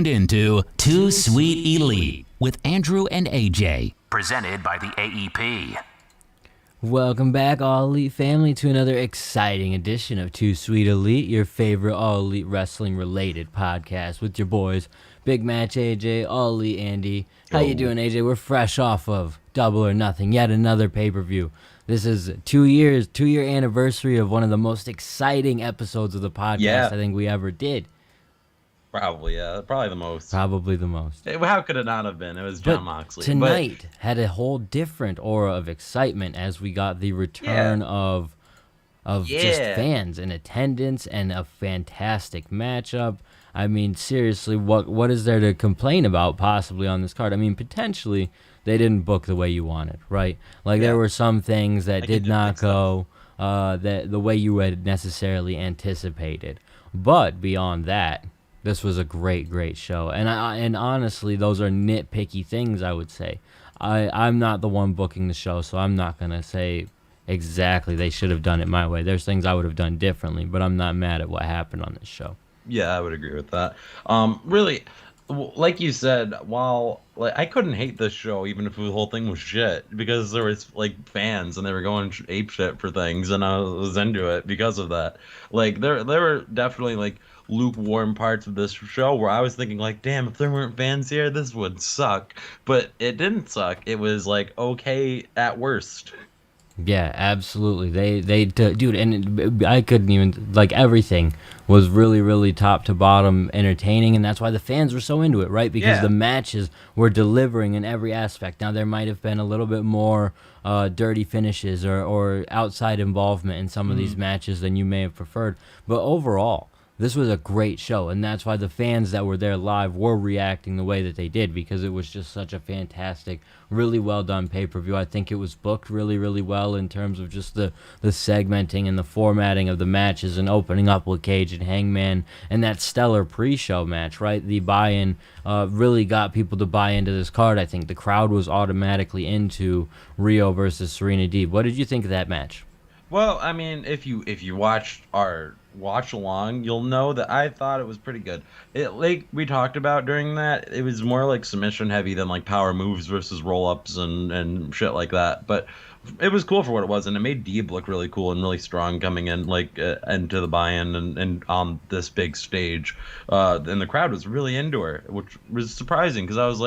Into Too Sweet Elite with Andrew and AJ, presented by the AEP. Welcome back, All Elite family, to another exciting edition of Too Sweet Elite, your favorite All Elite wrestling-related podcast with your boys, Big Match AJ, All Elite Andy. How you doing, AJ? We're fresh off of Double or Nothing, yet another pay-per-view. This is 2-year anniversary of one of the most exciting episodes of the podcast I think we ever did. Probably the most. Probably the most. How could it not have been? It was John Moxley. Tonight had a whole different aura of excitement as we got the return of just fans in attendance and a fantastic matchup. I mean, seriously, what is there to complain about possibly on this card? I mean, potentially they didn't book the way you wanted, right? Like there were some things that did not go the way you had necessarily anticipated. But beyond that, this was a great show, and honestly, those are nitpicky things. I would say, I'm not the one booking the show, so I'm not gonna say exactly they should have done it my way. There's things I would have done differently, but I'm not mad at what happened on this show. Yeah, I would agree with that. Really, like you said, while I couldn't hate this show even if the whole thing was shit, because there was fans and they were going ape shit for things, and I was into it because of that. There were definitely lukewarm parts of this show where I was thinking damn, if there weren't fans here, this would suck. But it didn't suck. It was okay at worst. Yeah, absolutely. Dude, and I couldn't even, everything was really top to bottom entertaining, and that's why the fans were so into it, right? Because the matches were delivering in every aspect. Now, there might have been a little bit more dirty finishes or outside involvement in some of these matches than you may have preferred, but overall, this was a great show, and that's why the fans that were there live were reacting the way that they did, because it was just such a fantastic, really well-done pay-per-view. I think it was booked really well in terms of just the segmenting and the formatting of the matches and opening up with Cage and Hangman and that stellar pre-show match, right? The buy-in really got people to buy into this card. I think the crowd was automatically into Rio versus Serena Deeb. What did you think of that match? Well, I mean, if you watched our watch along, you'll know that I thought it was pretty good. It, like we talked about during that, it was more submission heavy than power moves versus roll ups and shit like that. But it was cool for what it was, and it made Deeb look really cool and really strong coming in into the buy-in and on this big stage. And the crowd was really into her, which was surprising because I was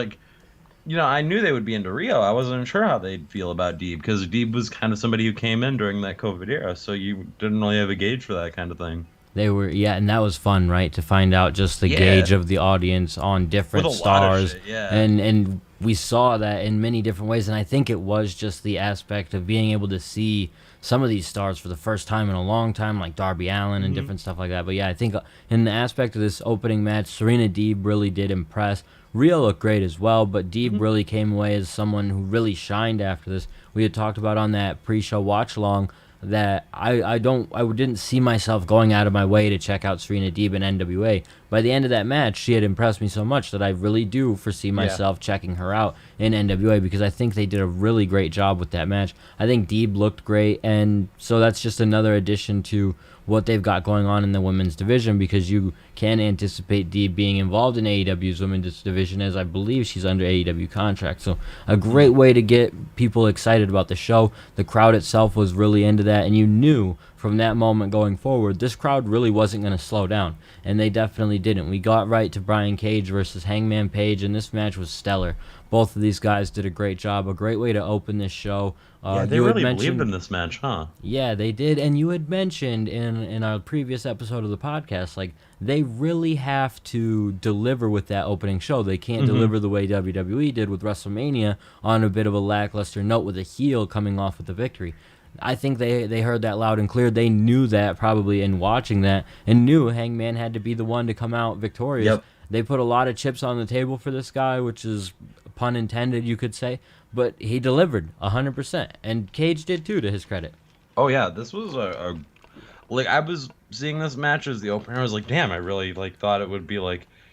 I knew they would be into Rio. I wasn't sure how they'd feel about Deeb, because Deeb was kind of somebody who came in during that COVID era, so you didn't really have a gauge for that kind of thing. They were, and that was fun, right? To find out just the gauge of the audience on different stars. Shit, and we saw that in many different ways, and I think it was just the aspect of being able to see some of these stars for the first time in a long time, like Darby Allin and different stuff like that. But I think in the aspect of this opening match, Serena Deeb really did impress. Rio looked great as well, but Deeb really came away as someone who really shined after this. We had talked about on that pre-show watch-along that I didn't see myself going out of my way to check out Serena Deeb in NWA. By the end of that match, she had impressed me so much that I really do foresee myself checking her out in NWA, because I think they did a really great job with that match. I think Deeb looked great, and so that's just another addition to what they've got going on in the women's division, because you can anticipate Deeb being involved in AEW's women's division, as I believe she's under AEW contract. So a great way to get people excited about the show. The crowd itself was really into that, and you knew from that moment going forward, this crowd really wasn't going to slow down, and they definitely didn't. We got right to Brian Cage versus Hangman Page, and this match was stellar. Both of these guys did a great job, a great way to open this show. They really believed in this match, huh? Yeah, they did, and you had mentioned in our previous episode of the podcast, they really have to deliver with that opening show. They can't deliver the way WWE did with WrestleMania on a bit of a lackluster note with a heel coming off with the victory. I think they heard that loud and clear. They knew that probably in watching that, and knew Hangman had to be the one to come out victorious. Yep. They put a lot of chips on the table for this guy, which is pun intended, you could say, but he delivered 100%, and Cage did too, to his credit. Oh yeah, this was I was seeing this match as the opener. I was damn, I really thought it would be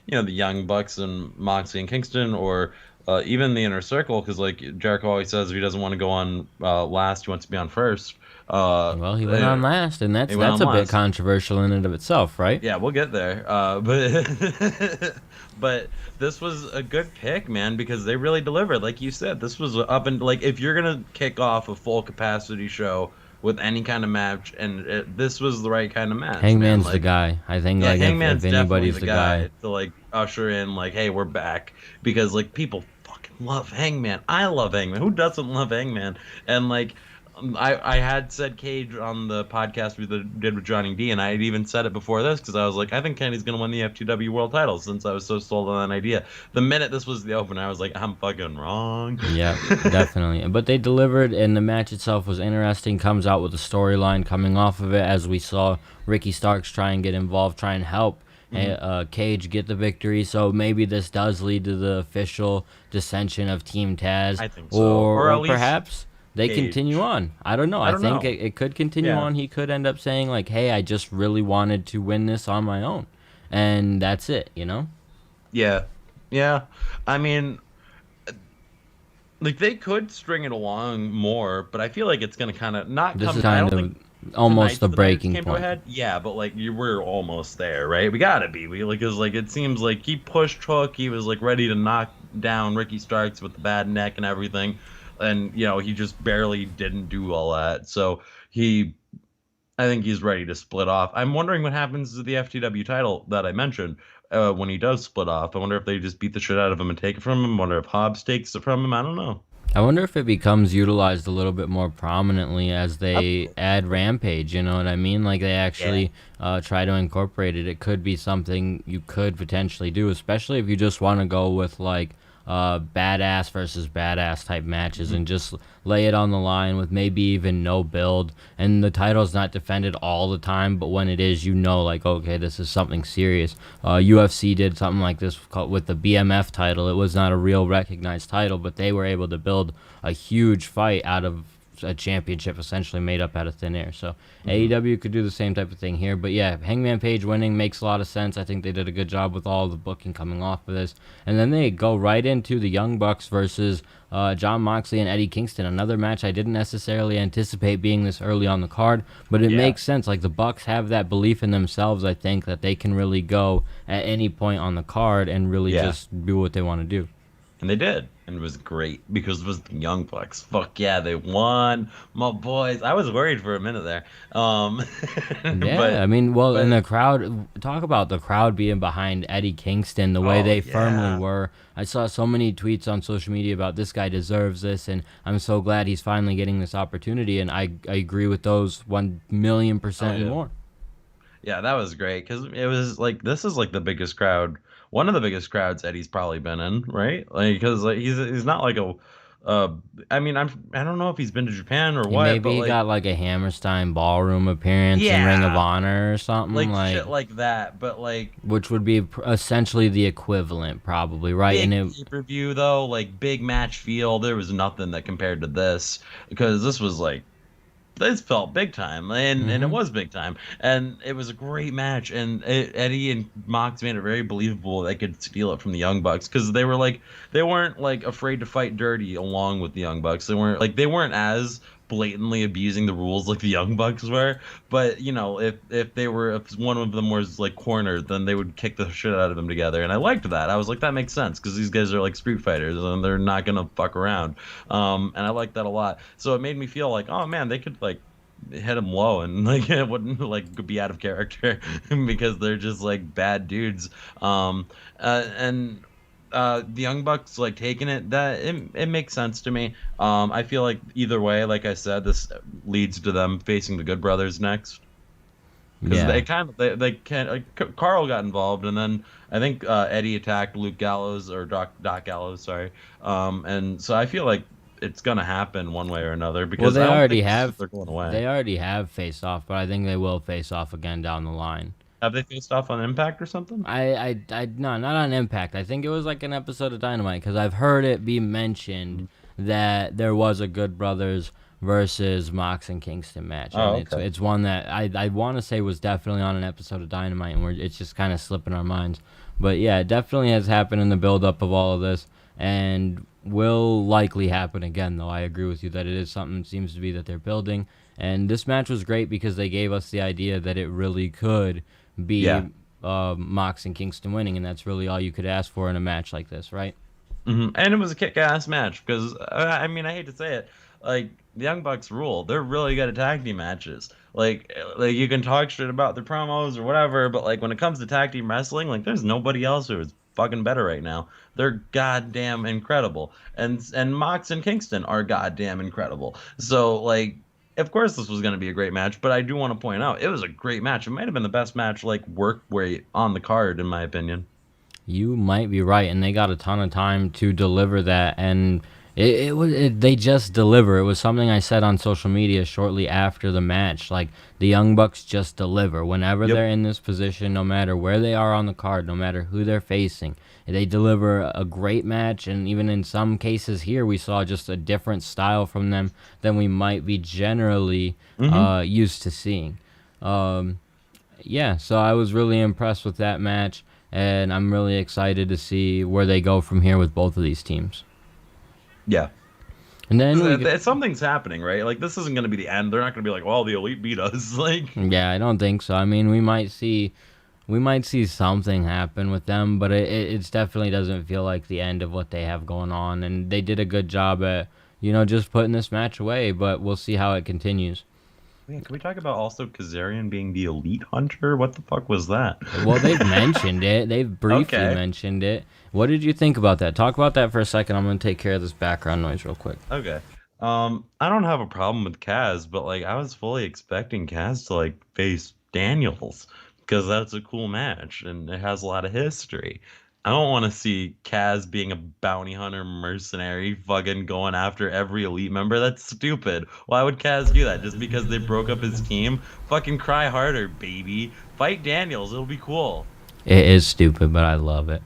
the Young Bucks and Moxley and Kingston, or even the Inner Circle, because like Jericho always says, if he doesn't want to go on last, he wants to be on first. Well, he went on last, and He went that's on a bit last. controversial in and of itself, right? Yeah, we'll get there. But but this was a good pick, man, because they really delivered. Like you said, this was up and like if you're gonna kick off a full capacity show with any kind of match, and this was the right kind of match, man. Hangman's the Like, guy. I think yeah, like Hangman's if definitely anybody's the the guy. guy to like usher in, like, hey, we're back, because like people fucking love Hangman. I love Hangman. Who doesn't love Hangman? And like, I had said Cage on the podcast we did with Johnny D, and I had even said it before this because I was like, I think Kenny's gonna win the FTW World Title, since I was so sold on that idea. The minute this was the opener, I was like, I'm fucking wrong. Yeah, definitely. But they delivered, and the match itself was interesting. Comes out with a storyline coming off of it, as we saw Ricky Starks try and get involved, try and help Cage get the victory. So maybe this does lead to the official dissension of Team Taz, I think so. Or at least perhaps they Cage. continue on. I don't know. I I don't think know. it could continue Yeah. on. He could end up saying like, "Hey, I just really wanted to win this on my own," and that's it. You know. Yeah, yeah. I mean, like they could string it along more, but I feel like it's gonna kind of not This come. is I kind don't of think almost the tonight's breaking came to a point. head. Yeah, but like we're almost there, right? We gotta be. We like, cause like it seems like he pushed Hook. He was like ready to knock down Ricky Starks with the bad neck and everything, and he just barely didn't do all that. So I think he's ready to split off. I'm wondering what happens to the FTW title that I mentioned when he does split off. I wonder if they just beat the shit out of him and take it from him. I wonder if Hobbs takes it from him. I don't know. I wonder if it becomes utilized a little bit more prominently as they add Rampage, you know what I mean? Like they actually try to incorporate it. It could be something you could potentially do, especially if you just want to go with like badass versus badass type matches and just lay it on the line with maybe even no build. And the title's not defended all the time, but when it is, like, okay, this is something serious. UFC did something like this with the BMF title. It was not a real recognized title, but they were able to build a huge fight out of a championship essentially made up out of thin air. So AEW could do the same type of thing here. But yeah, Hangman Page winning makes a lot of sense. I think they did a good job with all the booking coming off of this. And then they go right into the Young Bucks versus John Moxley and Eddie Kingston. Another match I didn't necessarily anticipate being this early on the card, but it makes sense. Like the Bucks have that belief in themselves, I think, that they can really go at any point on the card and really just do what they want to do. And they did. And it was great because it was the Young Bucks. Fuck yeah, they won. My boys. I was worried for a minute there. Yeah, I mean, in the crowd, talk about the crowd being behind Eddie Kingston, the way they firmly were. I saw so many tweets on social media about this guy deserves this, and I'm so glad he's finally getting this opportunity, and I agree with those 1,000,000% and more. Yeah, that was great because it was like this is like the biggest crowd, one of the biggest crowds Eddie's probably been in, right? Like because like he's not like a, I mean I don't know if he's been to Japan or what, Maybe but he like got like a Hammerstein ballroom appearance in Ring of Honor or something like shit like that, but like which would be essentially the equivalent, probably, right? big And pay-per-view though, like big match feel. There was nothing that compared to this because this was like. This felt big time, and it was big time, and it was a great match. And Eddie and Mox made it very believable they could steal it from the Young Bucks because they weren't like afraid to fight dirty along with the Young Bucks. They weren't as blatantly abusing the rules like the Young Bucks were. But if one of them was like cornered, then they would kick the shit out of them together. And I liked that. I was like, that makes sense because these guys are like street fighters and they're not gonna fuck around. And I liked that a lot. So it made me feel like, oh man, they could like hit him low and like it wouldn't like be out of character because they're just like bad dudes. And the Young Bucks like taking it, that it makes sense to me. I feel like either way, like I said, this leads to them facing the Good Brothers next. Because they can't like, Carl got involved, and then I think Eddie attacked Luke Gallows or Doc Gallows, sorry. And so I feel like it's gonna happen one way or another because they I don't already think have they're going away. they already have faced off, but I think they will face off again down the line. Have they faced off on Impact or something? No, not on Impact. I think it was like an episode of Dynamite because I've heard it be mentioned that there was a Good Brothers versus Mox and Kingston match. Oh, And okay. it's one that I want to say was definitely on an episode of Dynamite, and it's just kind of slipping our minds. But yeah, it definitely has happened in the build-up of all of this, and will likely happen again, though I agree with you that it is something seems to be that they're building. And this match was great because they gave us the idea that it really could be Yeah. Mox and Kingston winning, and that's really all you could ask for in a match like this, right? And it was a kick-ass match because I mean I hate to say it, like the Young Bucks rule. They're really good at tag team matches. Like you can talk shit about the promos or whatever, but like when it comes to tag team wrestling, like there's nobody else who is fucking better right now. They're goddamn incredible, and Mox and Kingston are goddamn incredible. So like. Of course, this was going to be a great match, but I do want to point out it was a great match. It might have been the best match, like work rate on the card, in my opinion. You might be right, and they got a ton of time to deliver that, and they just deliver. It was something I said on social media shortly after the match. Like, the Young Bucks just deliver. Whenever they're in this position, no matter where they are on the card, no matter who they're facing, they deliver a great match, and even in some cases here, we saw just a different style from them than we might be generally used to seeing. Yeah, so I was really impressed with that match, and I'm really excited to see where they go from here with both of these teams. Yeah. And then Something's happening, right? Like this isn't going to be the end. They're not going to be like, "Well, the Elite beat us." Like, yeah, I don't think so. I mean, we might see something happen with them, but it definitely doesn't feel like the end of what they have going on. And they did a good job at just putting this match away. But we'll see how it continues. yeah, can we talk about also Kazarian being the Elite Hunter? What the fuck was that? Well, they've mentioned it. They've briefly Okay. mentioned it. What did you think about that? Talk about that for a second. I'm gonna take care of this background noise real quick. Okay. I don't have a problem with Kaz, but like I was fully expecting Kaz to like face Daniels because that's a cool match and it has a lot of history. I don't want to see Kaz being a bounty hunter mercenary fucking going after every elite member. That's stupid. Why would Kaz do that? Just because they broke up his team? Fucking cry harder, baby. Fight Daniels. It'll be cool. It is stupid, but I love it.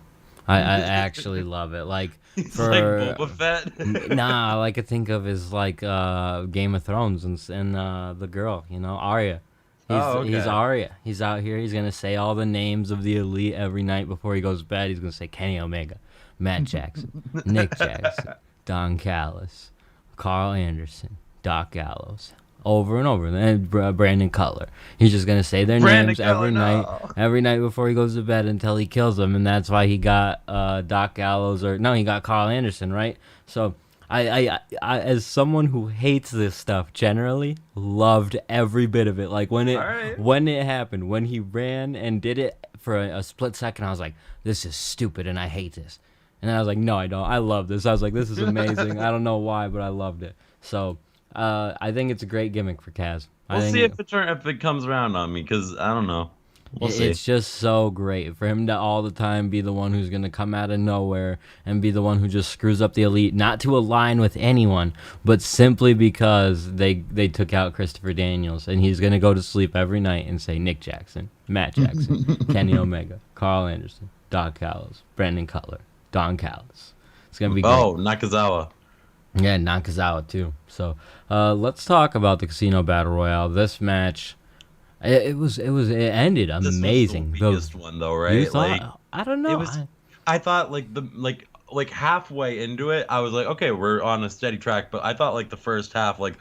I actually love it. Like It's for like Boba Fett. nah, all I could think of is like Game of Thrones and the girl, Arya. He's okay. Arya. He's out here. He's gonna say all the names of the elite every night before he goes to bed. He's gonna say Kenny Omega, Matt Jackson, Nick Jackson, Don Callis, Carl Anderson, Doc Gallows, over and over. And then Brandon Cutler. He's just gonna say their Brandon names Cutler, every night before he goes to bed until he kills them. And that's why he got Doc Gallows, or no, he got Carl Anderson, right? So. I, as someone who hates this stuff generally, loved every bit of it. Like when it happened, when he ran and did it for a split second, I was like, "This is stupid," and I hate this. And I was like, "No, I don't. I love this." I was like, "This is amazing." I don't know why, but I loved it. So I think it's a great gimmick for Kaz. We'll see if it comes around on me, because I don't know. We'll see. It's just so great for him to all the time be the one who's going to come out of nowhere and be the one who just screws up the elite, not to align with anyone, but simply because they took out Christopher Daniels, and he's going to go to sleep every night and say Nick Jackson, Matt Jackson, Kenny Omega, Carl Anderson, Doc Gallows, Brandon Cutler, Don Callis. It's going to be great. Oh, Nakazawa. Yeah, Nakazawa too. So let's talk about the Casino Battle Royale. This match... It ended amazing. This was the weakest one though, right? You thought? Like, I don't know. I thought like halfway into it, I was like, okay, we're on a steady track. But I thought like the first half, like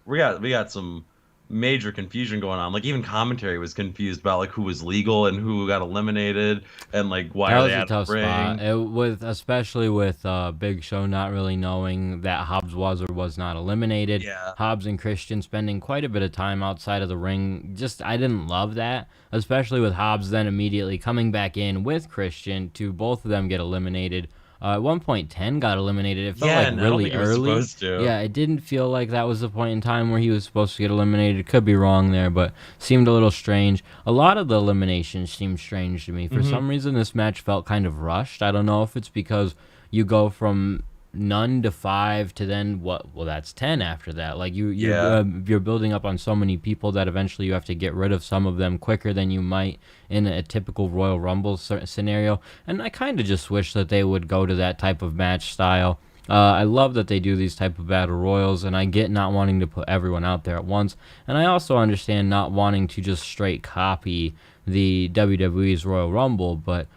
we got some major confusion going on. Like even commentary was confused about like who was legal and who got eliminated and like why That they was a had tough a ring. spot. Especially with Big Show not really knowing that Hobbs was or was not eliminated. Yeah. Hobbs and Christian spending quite a bit of time outside of the ring. Just I didn't love that, especially with Hobbs then immediately coming back in with Christian to both of them get eliminated. At one point, 10 got eliminated. It felt Yeah, like and I don't really think he was early. supposed to. Yeah, it didn't feel like that was the point in time where he was supposed to get eliminated. Could be wrong there, but seemed a little strange. A lot of the eliminations seemed strange to me. For some reason, this match felt kind of rushed. I don't know if it's because you go from none to 5 to then what? Well, that's 10 after that. Like you're building up on so many people that eventually you have to get rid of some of them quicker than you might in a typical Royal Rumble scenario. And I kind of just wish that they would go to that type of match style I love that they do these type of battle royals, and I get not wanting to put everyone out there at once, and I also understand not wanting to just straight copy the WWE's Royal Rumble, but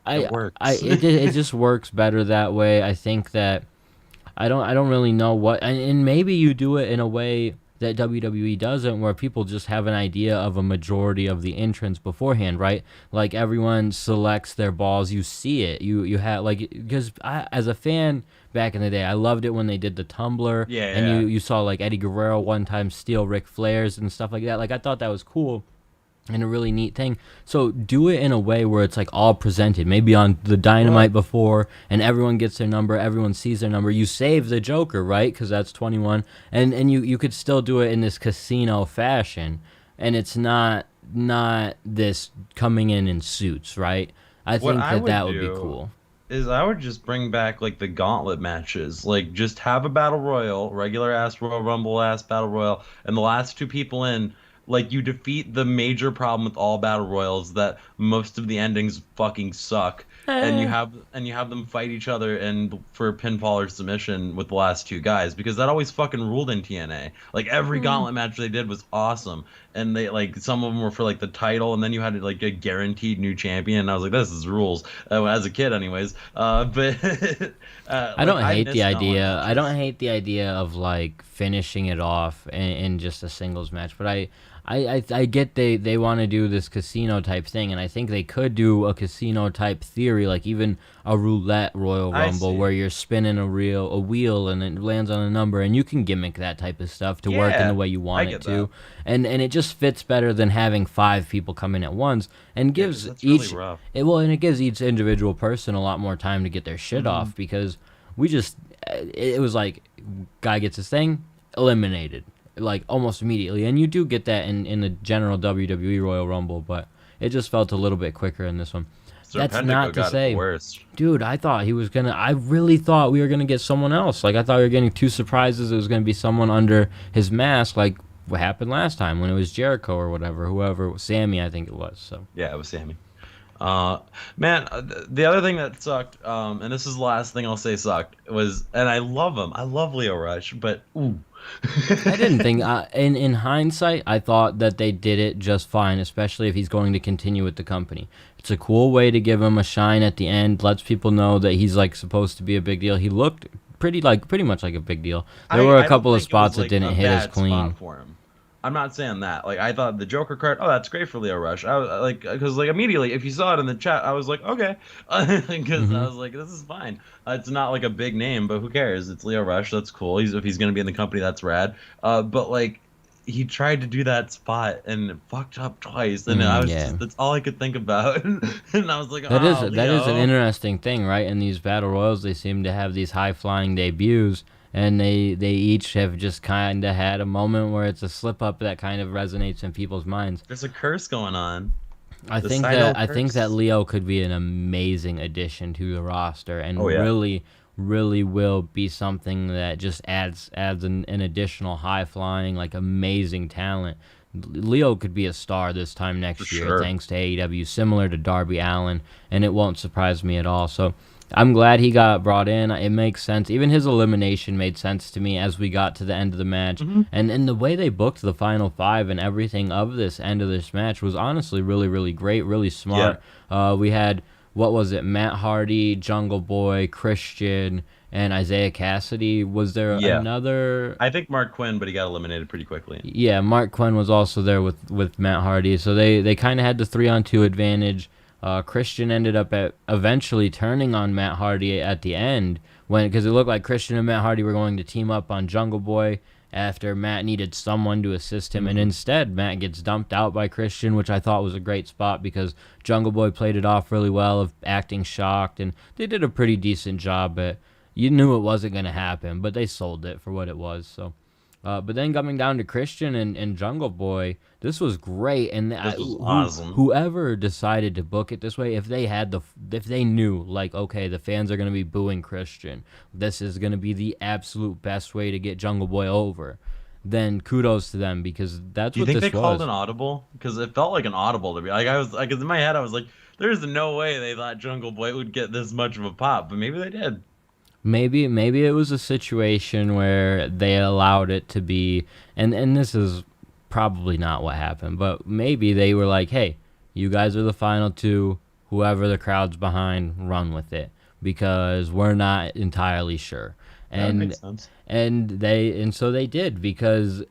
It works. it just works better that way. I think that I don't really know what, and maybe you do it in a way that WWE doesn't, where people just have an idea of a majority of the entrants beforehand, right? Like everyone selects their balls, you see it, you have like, because as a fan back in the day, I loved it when they did the tumbler, Yeah, and yeah. you saw like Eddie Guerrero one time steal Ric Flair's and stuff like that. Like I thought that was cool and a really neat thing. So do it in a way where it's like all presented, maybe on the Dynamite before, and everyone gets their number, everyone sees their number. You save the Joker, right? Because that's 21, and you could still do it in this casino fashion, and it's not this coming in suits, right? I What think I that would would be do cool. is I would just bring back like the gauntlet matches. Like just have a battle royal, regular ass Royal Rumble ass battle royal, and the last two people in, like you defeat the major problem with all battle royals, that most of the endings fucking suck. And you have them fight each other and for pinfall or submission with the last two guys, because that always fucking ruled in TNA. Like every gauntlet match they did was awesome, and they like some of them were for like the title, and then you had like a guaranteed new champion. And I was like, this is rules, as a kid, anyways. But I like don't I hate miss the gauntlet idea. I don't matches. hate the idea of like finishing it off in just a singles match, but I get they want to do this casino type thing, and I think they could do a casino type theory, like even a roulette Royal I Rumble see. where you're spinning a wheel and it lands on a number, and you can gimmick that type of stuff to work in the Yeah, way you I want it get that. to, and it just fits better than having 5 people come in at once, and Yeah, because gives that's really each rough. and it gives each individual person a lot more time to get their shit off, because we just it was like guy gets his thing eliminated like almost immediately, and you do get that in the general WWE Royal Rumble, but it just felt a little bit quicker in this one. That's Serpentico not to got it the say, worst. dude, I really thought we were gonna get someone else. Like I thought we were getting 2 surprises. It was gonna be someone under his mask, like what happened last time when it was Jericho or whatever, whoever, Sammy, I think it was. So Yeah, it was Sammy. Uh, Man, the other thing that sucked, and this is the last thing I'll say sucked, was, and I love him. I love Leo Rush, but ooh. I didn't think, in hindsight, I thought that they did it just fine, especially if he's going to continue with the company. It's a cool way to give him a shine at the end, lets people know that he's like supposed to be a big deal. He looked pretty much like a big deal. There were a I don't couple of think it was spots that like didn't a hit as bad spot clean. for him. I'm not saying that. Like I thought the Joker card, oh, that's great for Leo Rush. I was like, because like immediately, if you saw it in the chat, I was like, okay, because I Hmm. was like, this is fine. It's not like a big name, but who cares? It's Leo Rush. That's cool. If he's gonna be in the company, that's rad. But like he tried to do that spot and it fucked up twice, and I was Yeah. just that's all I could think about, and I was like, That oh, is an Leo. interesting thing, right? In these battle royals, they seem to have these high flying debuts, and they each have just kind of had a moment where it's a slip up that kind of resonates in people's minds. There's a curse going on. The I think that curse. Leo could be an amazing addition to the roster, and Oh yeah, really will be something that just adds an additional high flying, like amazing talent. Leo could be a star this time for next year, sure. thanks to AEW, similar to Darby Allin, and it won't surprise me at all. So I'm glad he got brought in. It makes sense. Even his elimination made sense to me as we got to the end of the match. Hmm. And the way they booked the final 5 and everything of this end of this match was honestly really, really great, really Yeah. smart. We had, what was it, Matt Hardy, Jungle Boy, Christian, and Isaiah Cassidy. Was there Yeah. another? I think Mark Quinn, but he got eliminated pretty quickly. Yeah, Mark Quinn was also there with Matt Hardy. So they kind of had the 3-on-2 advantage. Christian ended up eventually turning on Matt Hardy at the end, because it looked like Christian and Matt Hardy were going to team up on Jungle Boy after Matt needed someone to assist him, and instead Matt gets dumped out by Christian, which I thought was a great spot because Jungle Boy played it off really well of acting shocked, and they did a pretty decent job. But you knew it wasn't going to happen, but they sold it for what it was. So. But then coming down to Christian and Jungle Boy, this was great. And This was awesome. whoever decided to book it this way, if they knew like, okay, the fans are gonna be booing Christian, this is gonna be the absolute best way to get Jungle Boy over, then kudos to them, because that's Do you what think this they called was. an audible? Because it felt like an audible to me. Like I was like in my head, I was like, "There's no way they thought Jungle Boy would get this much of a pop," but maybe they did. Maybe it was a situation where they allowed it to be, and this is probably not what happened, but maybe they were like, hey, you guys are the final two, whoever the crowd's behind, run with it, because we're not entirely sure. That And makes sense. and so they did, because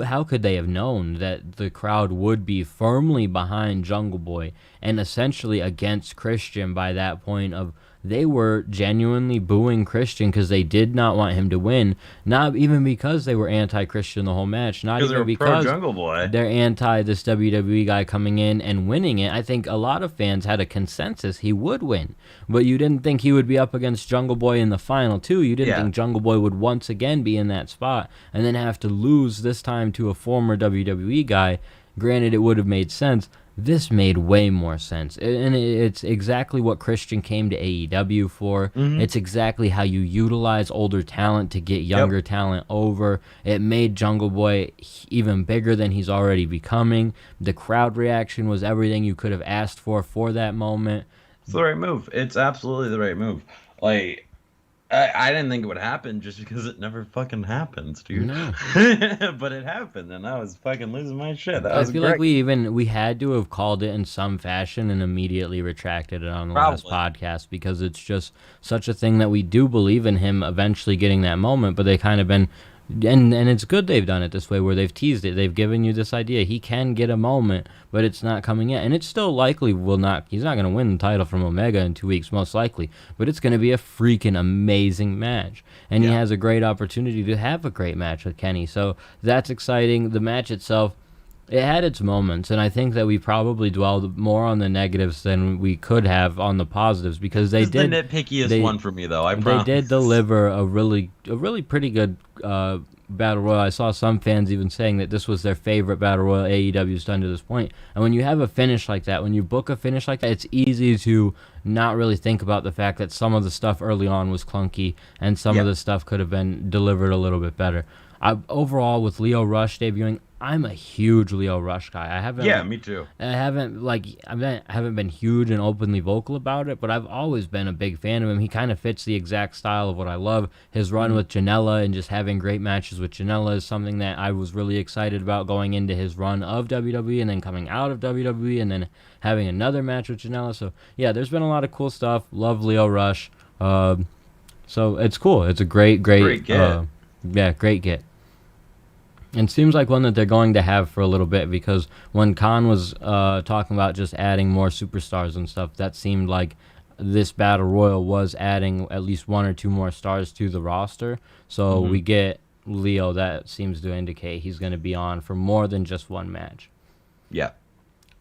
how could they have known that the crowd would be firmly behind Jungle Boy and essentially against Christian by that point of they were genuinely booing Christian because they did not want him to win, not even because they were anti-Christian the whole match, not Because they even were pro because Jungle Boy. they're anti this WWE guy coming in and winning it. I think a lot of fans had a consensus he would win, but you didn't think he would be up against Jungle Boy in the final two. You didn't think Jungle Boy would once again be in that spot and then have to lose this time to a former WWE guy. Granted, it would have made sense. This made way more sense, and it's exactly what Christian came to AEW for. It's exactly how you utilize older talent to get younger talent over. It made Jungle Boy even bigger than he's already becoming. The crowd reaction was everything you could have asked for that moment. It's the right move. It's absolutely the right move. Like, I didn't think it would happen just because it never fucking happens, dude. No. But it happened, and I was fucking losing my shit. That I was feel great. like we had to have called it in some fashion and immediately retracted it on the last podcast, because it's just such a thing that we do believe in him eventually getting that moment, but they kind of been, and it's good they've done it this way where they've teased it. They've given you this idea he can get a moment, but it's not coming yet, and it's still likely he's not going to win the title from Omega in 2 weeks, most likely, but it's going to be a freaking amazing match, and he has a great opportunity to have a great match with Kenny, so that's exciting. The match itself, it had its moments, and I think that we probably dwelled more on the negatives than we could have on the positives, because they did the nitpickiest one for me, though. I they promise. did deliver a really pretty good battle royal. I saw some fans even saying that this was their favorite battle royal AEW's done to this point. And when you have a finish like that, when you book a finish like that, it's easy to not really think about the fact that some of the stuff early on was clunky and some of the stuff could have been delivered a little bit better. Overall, with Lio Rush debuting, I'm a huge Lio Rush guy. I haven't. Yeah, me too. I haven't been huge and openly vocal about it, but I've always been a big fan of him. He kind of fits the exact style of what I love. His run with Janela and just having great matches with Janela is something that I was really excited about going into his run of WWE and then coming out of WWE and then having another match with Janela. So yeah, there's been a lot of cool stuff. Love Lio Rush. So it's cool. It's a great Great get. Great get. And seems like one that they're going to have for a little bit, because when Khan was talking about just adding more superstars and stuff, that seemed like this Battle Royal was adding at least one or two more stars to the roster. So we get Leo. That seems to indicate he's going to be on for more than just one match. Yeah.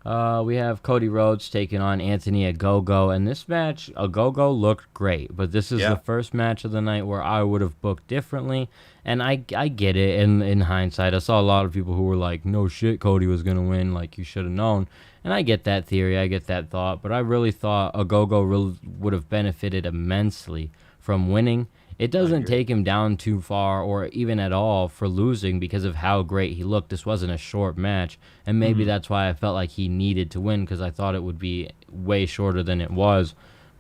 We have Cody Rhodes taking on Anthony Ogogo, and this match, Ogogo looked great, but this is the first match of the night where I would have booked differently, and I get it in hindsight. I saw a lot of people who were like, no shit, Cody was going to win, like you should have known, and I get that theory, I get that thought, but I really thought Ogogo really would have benefited immensely from winning. It doesn't take him down too far or even at all for losing because of how great he looked. This wasn't a short match, and maybe that's why I felt like he needed to win, because I thought it would be way shorter than it was.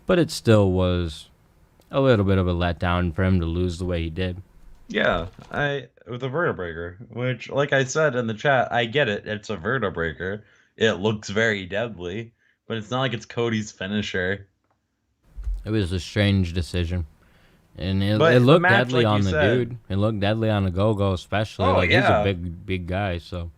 But it still was a little bit of a letdown for him to lose the way he did. Yeah, with a vertebreaker, which, like I said in the chat, I get it. It's a vertebreaker. It looks very deadly, but it's not like it's Cody's finisher. It was a strange decision. And it But looked the match, deadly like on you the said- dude. It looked deadly on the Go-Go especially. Oh, Like, yeah. he's a big guy, so.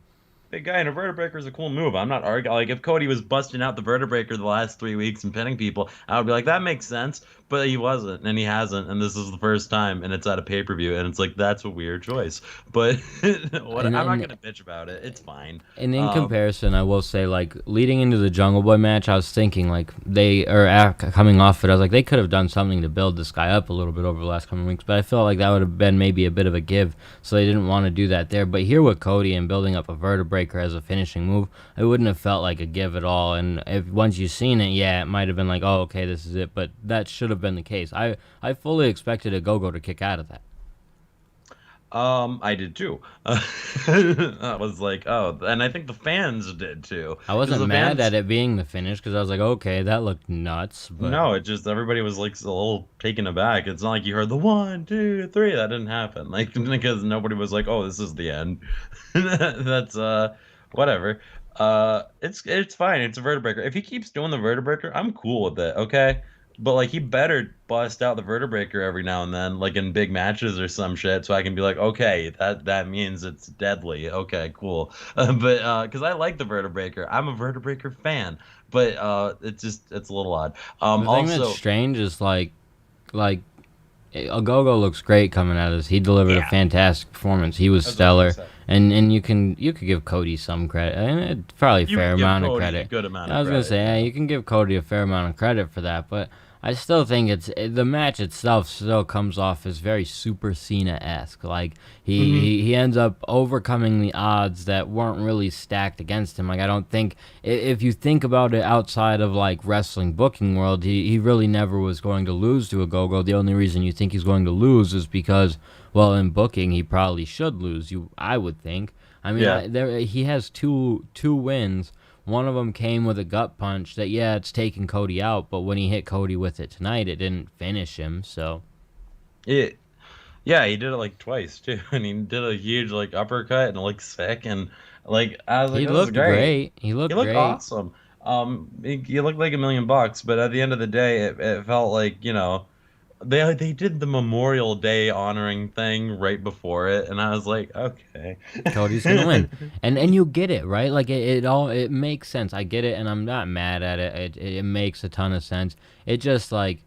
Big guy in a vertebreaker is a cool move. I'm not arguing. Like, if Cody was busting out the vertebreaker the last 3 weeks and pinning people, I would be like, that makes sense. But he wasn't, and he hasn't, and this is the first time, and it's at a pay-per-view, and it's like, that's a weird choice. But I'm not going to bitch about it. It's fine. And in comparison, I will say, like, leading into the Jungle Boy match, I was thinking, like, coming off it, I was like, they could have done something to build this guy up a little bit over the last coming weeks, but I felt like that would have been maybe a bit of a give, so they didn't want to do that there. But here with Cody and building up a vertebreaker as a finishing move, it wouldn't have felt like a give at all. And if once you've seen it, yeah, it might have been like, oh, okay, this is it, but that should have been the case. I fully expected a Go-Go to kick out of that. I did too. I was like, oh, and I think the fans did too, I because wasn't the mad fans. at it being the finish because I was like, okay, that looked nuts, but No, it just everybody was like a little taken aback. It's not like you heard the 1, 2, 3. That didn't happen. Like because nobody was like, oh, this is the end. That's whatever. It's fine. It's a vertebraker. If he keeps doing the vertebraker, I'm cool with it. Okay. But like he better bust out the vertebraker every now and then, like in big matches or some shit, so I can be like, okay, that means it's deadly. Okay, cool. But because I like the vertebraker, I'm a vertebraker fan. But it's a little odd. the thing that's Also, strange is like Ogogo looks great coming at us. He delivered a yeah, fantastic performance. He was that's what I was gonna stellar, say. and you could give Cody some credit, and probably a You fair can give amount of Cody a credit. good amount I of was gonna credit. say, yeah, Yeah. you can give Cody a fair amount of credit for that, but I still think the match itself still comes off as very Super Cena-esque. Like Hmm. he ends up overcoming the odds that weren't really stacked against him. Like I don't think if you think about it outside of like wrestling booking world, he really never was going to lose to a Go-Go. The only reason you think he's going to lose is because, well, in booking he probably should lose. I would think. I mean, Yeah. he has two wins. One of them came with a gut punch that, yeah, it's taking Cody out, but when he hit Cody with it tonight, it didn't finish him. So It. Yeah, he did it like twice too, and he did a huge like uppercut and like sick, and like I was like, he this is looked great. great. He He looked looked great. awesome. He looked like $1 million, but at the end of the day, it felt like they did the Memorial Day honoring thing right before it, and I was like, okay. Cody's gonna win, and you get it, right? Like it makes sense. I get it, and I'm not mad at it. It makes a ton of sense. It just like,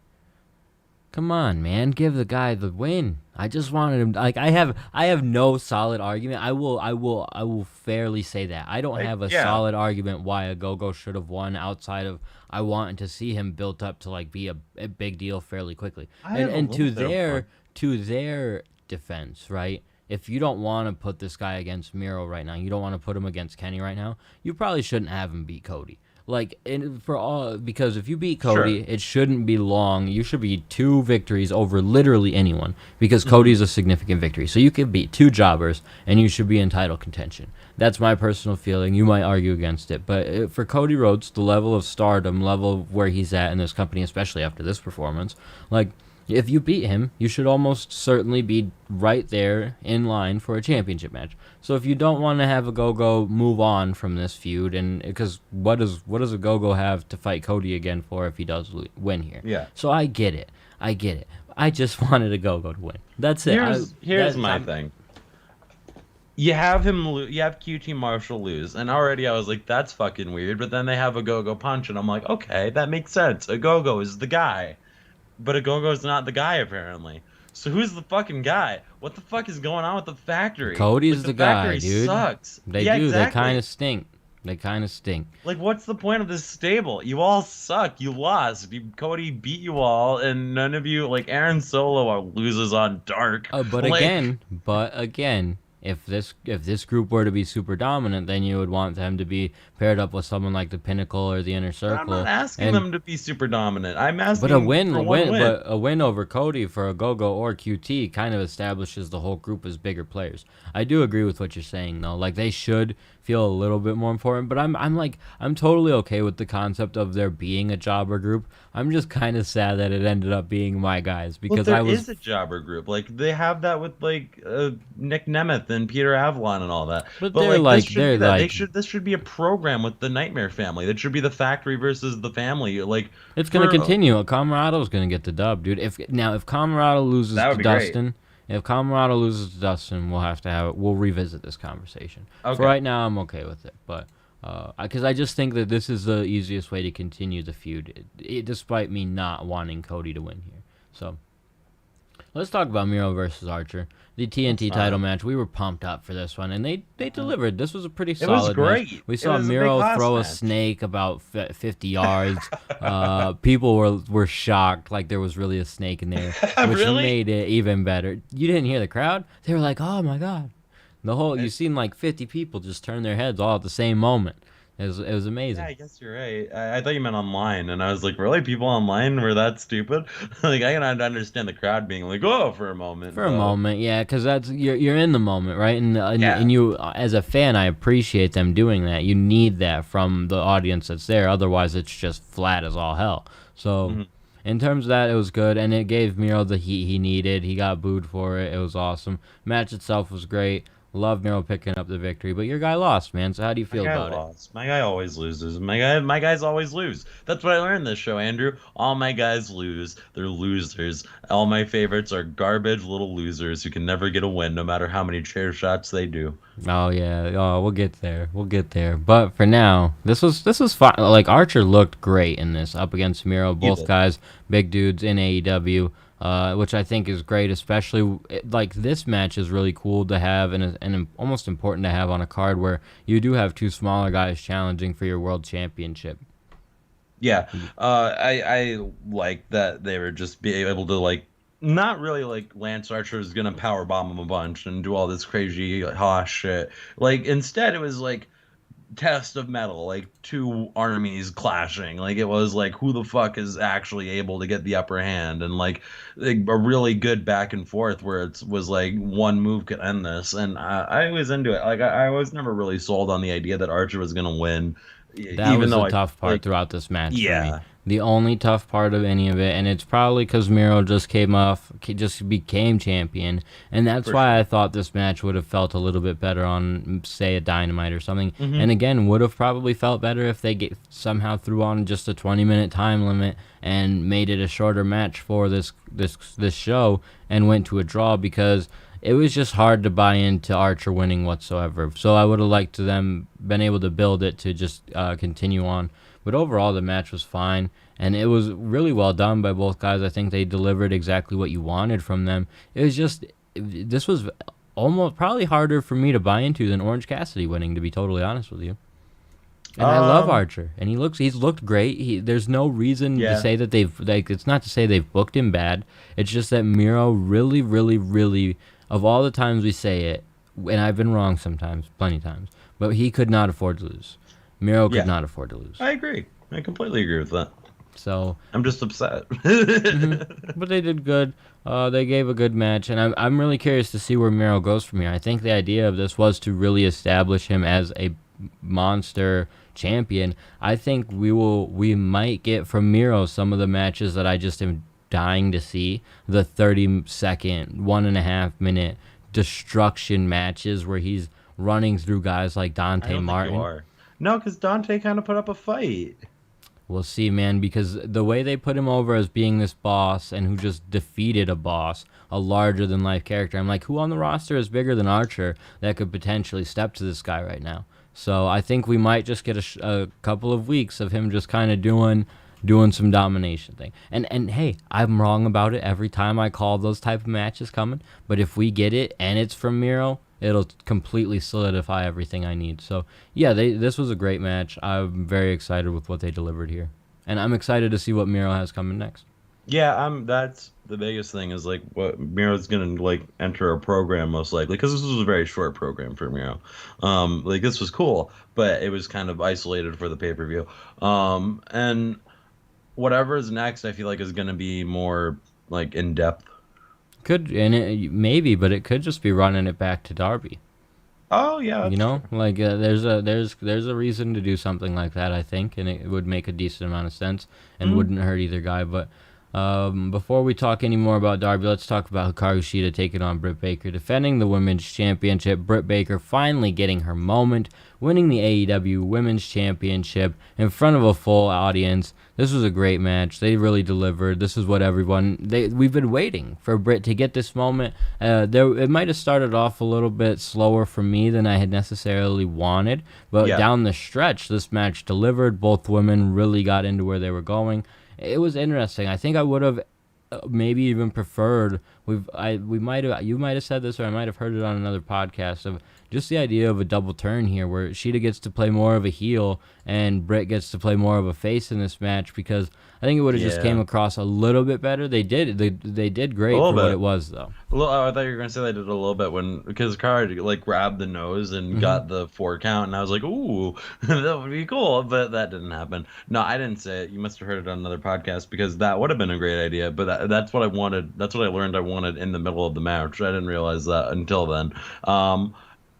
come on, man, give the guy the win. I just wanted him. Like I have no solid argument. I will fairly say that I don't Like, have a yeah, solid argument why a Go-Go should have won outside of I wanted to see him built up to like be a big deal fairly quickly. I have a And little bit of one. to their defense, right? If you don't want to put this guy against Miro right now, you don't want to put him against Kenny right now, you probably shouldn't have him beat Cody. Like for all because if you beat Sure. Cody, it shouldn't be long. You should be two victories over literally anyone because Hmm. Cody's a significant victory. So you could beat two jobbers and you should be in title contention. That's my personal feeling. You might argue against it, but for Cody Rhodes, the level of stardom, level of where he's at in this company, especially after this performance, like if you beat him, you should almost certainly be right there in line for a championship match. So if you don't want to have a Go-Go move on from this feud, and because what does a Go-Go have to fight Cody again for if he does win here? Yeah. So I get it, I get it. I just wanted a Go-Go to win. That's it. Here's my thing. You have you have QT Marshall lose, and already I was like, that's fucking weird. But then they have a Go-Go punch, and I'm like, okay, that makes sense. A Go-Go is the guy, but a Go-Go's not the guy apparently. So who's the fucking guy? What the fuck is going on with the factory? Like Cody's the the guy, factory dude. sucks. They Yeah, do. They kind exactly. of stink. They kind of stink. Like, what's the point of this stable? You all suck. You lost. Cody beat you all, and none of you, like Aaron Solo, loses on Dark. Like, But again, if this group were to be super dominant, then you would want them to be paired up with someone like the Pinnacle or the Inner I'm not Circle, asking and them to be super dominant. I'm but asking for one win. a win over Cody for a Go-Go or QT kind of establishes the whole group as bigger players. I do agree with what you're saying though. Like they should feel a little bit more important, but I'm totally okay with the concept of there being a jobber group. I'm just kind of sad that it ended up being my guys Well, because there I was. is a jobber group. Like they have that with like Nick Nemeth and Peter Avalon and all that. But But like this should be they're that. like This should be a program with the Nightmare family. That should be the Factory versus the Family. Like it's gonna for continue. Camarado's gonna get the dub, dude. If Camarado loses that to would be great. Dustin, if Camarado loses to Dustin, we'll revisit this conversation. For Okay. right now, I'm okay with it, but because I just think that this is the easiest way to continue the feud, despite me not wanting Cody to win here. So let's talk about Miro versus Archer, the That's TNT title fine. match. We were pumped up for this one, and they delivered. This was a pretty It was solid match. great. We It saw was a big Miro class throw a match. snake about 50 yards. People were shocked, like there was really a snake in there, which Really? made it even better. You didn't hear the crowd? They were like, "Oh my god!" You seen like 50 people just turn their heads all at the same moment. It was Yeah, amazing. I guess you're right. I thought you meant online, and I was like, really? People online were that stupid? Like, I can understand the crowd being like, oh, for a moment, For a but moment, yeah, because that's you're in the moment, right? And yeah. you, as a fan, I appreciate them doing that. You need that from the audience that's there. Otherwise, it's just flat as all hell. So, Mhm. in terms of that, it was good, and it gave Miro the heat he needed. He got booed for it. It was awesome. Match itself was great. Love Miro picking up the victory, but your guy lost, man. So how do you My feel guy about it? lost. My guy always loses. My guys always lose. That's what I learned this show, Andrew. All my guys lose. They're losers. All my favorites are garbage little losers who can never get a win, no matter how many chair shots they do. Oh yeah, oh we'll get there. We'll get there. But for now, this was fine. Like Archer looked great in this up against Miro. You Both did. guys, big dudes in AEW, which I think is great. Especially like this match is really cool to have and almost important to have on a card where you do have two smaller guys challenging for your world championship. Yeah, I like that they were just be able to like not really like Lance Archer is gonna power bomb him a bunch and do all this crazy hosh shit. Like instead, it was like test of metal, like two armies clashing. Like it was like who the fuck is actually able to get the upper hand, and like a really good back and forth where it was like one move could end this. And I was into it. Like I was never really sold on the idea that Archer was gonna win, That even was though the I tough part like throughout this match for me. yeah. The only tough part of any of it, and it's probably because Miro just became champion, and that's For why I sure. thought this match would have felt a little bit better on, say, a Dynamite or something. And Hmm. again, would have probably felt better if they somehow threw on just a 20-minute time limit and made it a shorter match for this show and went to a draw because it was just hard to buy into Archer winning whatsoever. So I would have liked to them been able to build it to just continue on. But overall, the match was fine, and it was really well done by both guys. I think they delivered exactly what you wanted from them. It was just this was almost probably harder for me to buy into than Orange Cassidy winning, to be totally honest with you. And I love Um, Archer, and he's looked great. There's no reason to yeah. say that they've like. It's not to say they've booked him bad. It's just that Miro really, really, really, of all the times we say it, and I've been wrong sometimes, plenty of times, but he could not afford to lose. Miro could Yeah. not afford to lose. I agree. I completely agree with that. So, I'm just upset. but they did good. They gave a good match, and I'm really curious to see where Miro goes from here. I think the idea of this was to really establish him as a monster champion. I think we might get from Miro some of the matches that I just am dying to see. The 30-second, 1.5 minute destruction matches where he's running through guys like I Dante don't think you Martin. are. No, because Dante kind of put up a fight. We'll see, man, because the way they put him over as being this boss and who just defeated a boss, a larger than life character, I'm like, who on the roster is bigger than Archer that could potentially step to this guy right now? So I think we might just get a couple of weeks of him just kind of doing some domination thing. And hey, I'm wrong about it every time I call those type of matches coming. But if we get it and it's from Miro, it'll completely solidify everything I need. So yeah, this was a great match. I'm very excited with what they delivered here, and I'm excited to see what Miro has coming next. Yeah, that's the biggest thing is like what Miro's gonna like enter a program most likely because this was a very short program for Miro. Like this was cool, but it was kind of isolated for the pay-per-view. And whatever is next, I feel like is gonna be more like in depth. Could and it, maybe, but it could just be running it back to Darby. Oh yeah, You that's know, true. like there's a reason to do something like that. I think, and it would make a decent amount of sense and Mhm. wouldn't hurt either guy. But before we talk any more about Darby, let's talk about Hikaru Shida taking on Britt Baker, defending the Women's Championship. Britt Baker finally getting her moment, winning the AEW Women's Championship in front of a full audience. This was a great match. They really delivered. This is what we've been waiting for Britt to get this moment. It might have started off a little bit slower for me than I had necessarily wanted, but Yeah. down the stretch, this match delivered. Both women really got into where they were going. It was interesting. I think I would have maybe even preferred. We might have you might have said this, or I might have heard it on another podcast of just the idea of a double turn here where Sheeta gets to play more of a heel and Britt gets to play more of a face in this match, because I think it would have just came across a little bit better. They did great for what it was, though. I thought you were gonna say they did a little bit because Card like grabbed the nose and got the 4 count, and I was like, ooh, that would be cool, but that didn't happen. No, I didn't say it. You must have heard it on another podcast, because that would have been a great idea. But that's what I wanted. That's what I learned I wanted in the middle of the match. I didn't realize that until then.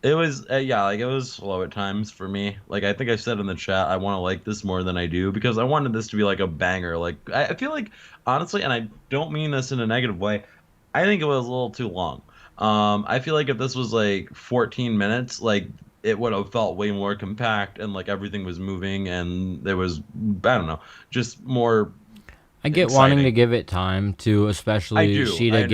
It was it was slow at times for me. Like, I think I said in the chat, I want to like this more than I do, because I wanted this to be like a banger. Like, I feel like, honestly, and I don't mean this in a negative way, I think it was a little too long. I feel like if this was like 14 minutes, like, it would have felt way more compact, and like everything was moving, and there was, I don't know, just more. I get exciting. wanting to give it time to, especially Sheeta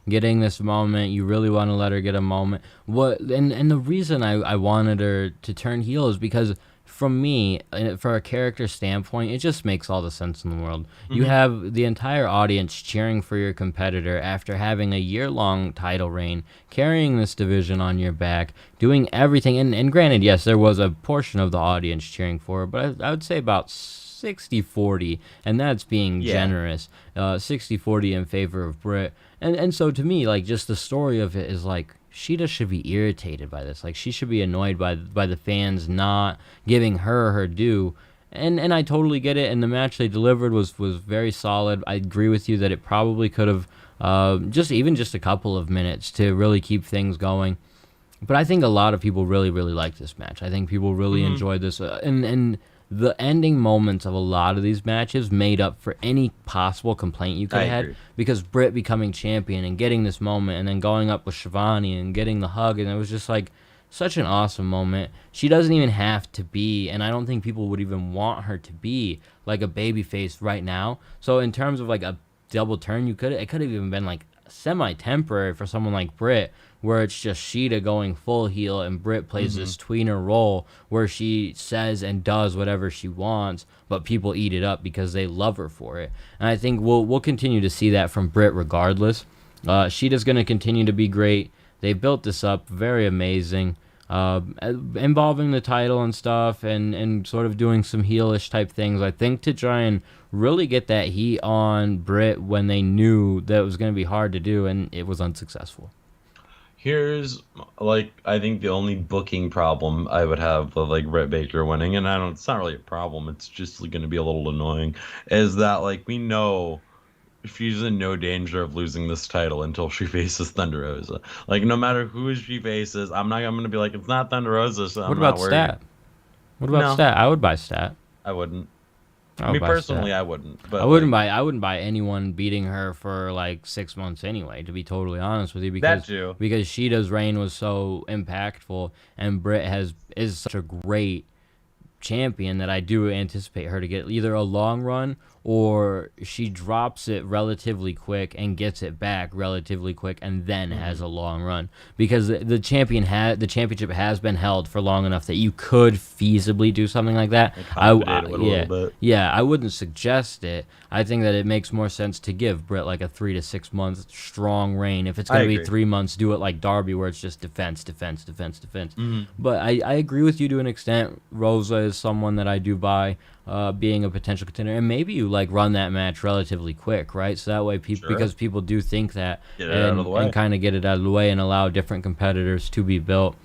getting this moment. You really want to let her get a moment. And the reason I wanted her to turn heel is because, from me, for a character standpoint, it just makes all the sense in the world. You have the entire audience cheering for your competitor after having a year-long title reign, carrying this division on your back, doing everything. And granted, yes, there was a portion of the audience cheering for her, but I would say about 60-40, and that's being generous. 60-40 in favor of Britt. And so to me, like, just the story of it is like, Sheeta should be irritated by this. Like, she should be annoyed by the fans not giving her due. And I totally get it. And the match they delivered was very solid. I agree with you that it probably could have just a couple of minutes to really keep things going. But I think a lot of people really, really liked this match. I think people really enjoyed this. And the ending moments of a lot of these matches made up for any possible complaint you could have had, because Britt becoming champion and getting this moment and then going up with Shivani and getting the hug, and it was just like such an awesome moment. She doesn't even have to be, and I don't think people would even want her to be, like a babyface right now. So in terms of like a double turn, it could have even been like semi-temporary for someone like Britt, where it's just Sheeta going full heel and Britt plays this tweener role where she says and does whatever she wants, but people eat it up because they love her for it. And I think we'll continue to see that from Britt regardless. Sheeta's going to continue to be great. They built this up very amazing, involving the title and stuff, and sort of doing some heelish type things, I think, to try and really get that heat on Britt when they knew that it was going to be hard to do, and it was unsuccessful. Here's, like, I think the only booking problem I would have with, like, Britt Baker winning, and it's not really a problem, it's just going to be a little annoying, is that, like, we know she's in no danger of losing this title until she faces Thunder Rosa. Like, no matter who she faces, I'm going to be like, it's not Thunder Rosa, so I'm not worried. What about Stat? I would buy Stat. I wouldn't. Me personally, I wouldn't. But I wouldn't buy anyone beating her for like 6 months anyway, to be totally honest with you, because Sheeta's reign was so impactful, and Britt is such a great champion that I do anticipate her to get either a long run, or she drops it relatively quick and gets it back relatively quick and then has a long run, because the championship has been held for long enough that you could feasibly do something like that. I wouldn't suggest it. I think that it makes more sense to give Britt like a 3 to 6 month strong reign. If it's going to be 3 months, do it like Darby, where it's just defense. But I agree with you to an extent. Rosa is someone that I do buy being a potential contender, and maybe you like run that match relatively quick, right? So that way, because people do think that, and kind of get it out of the way and allow different competitors to be built.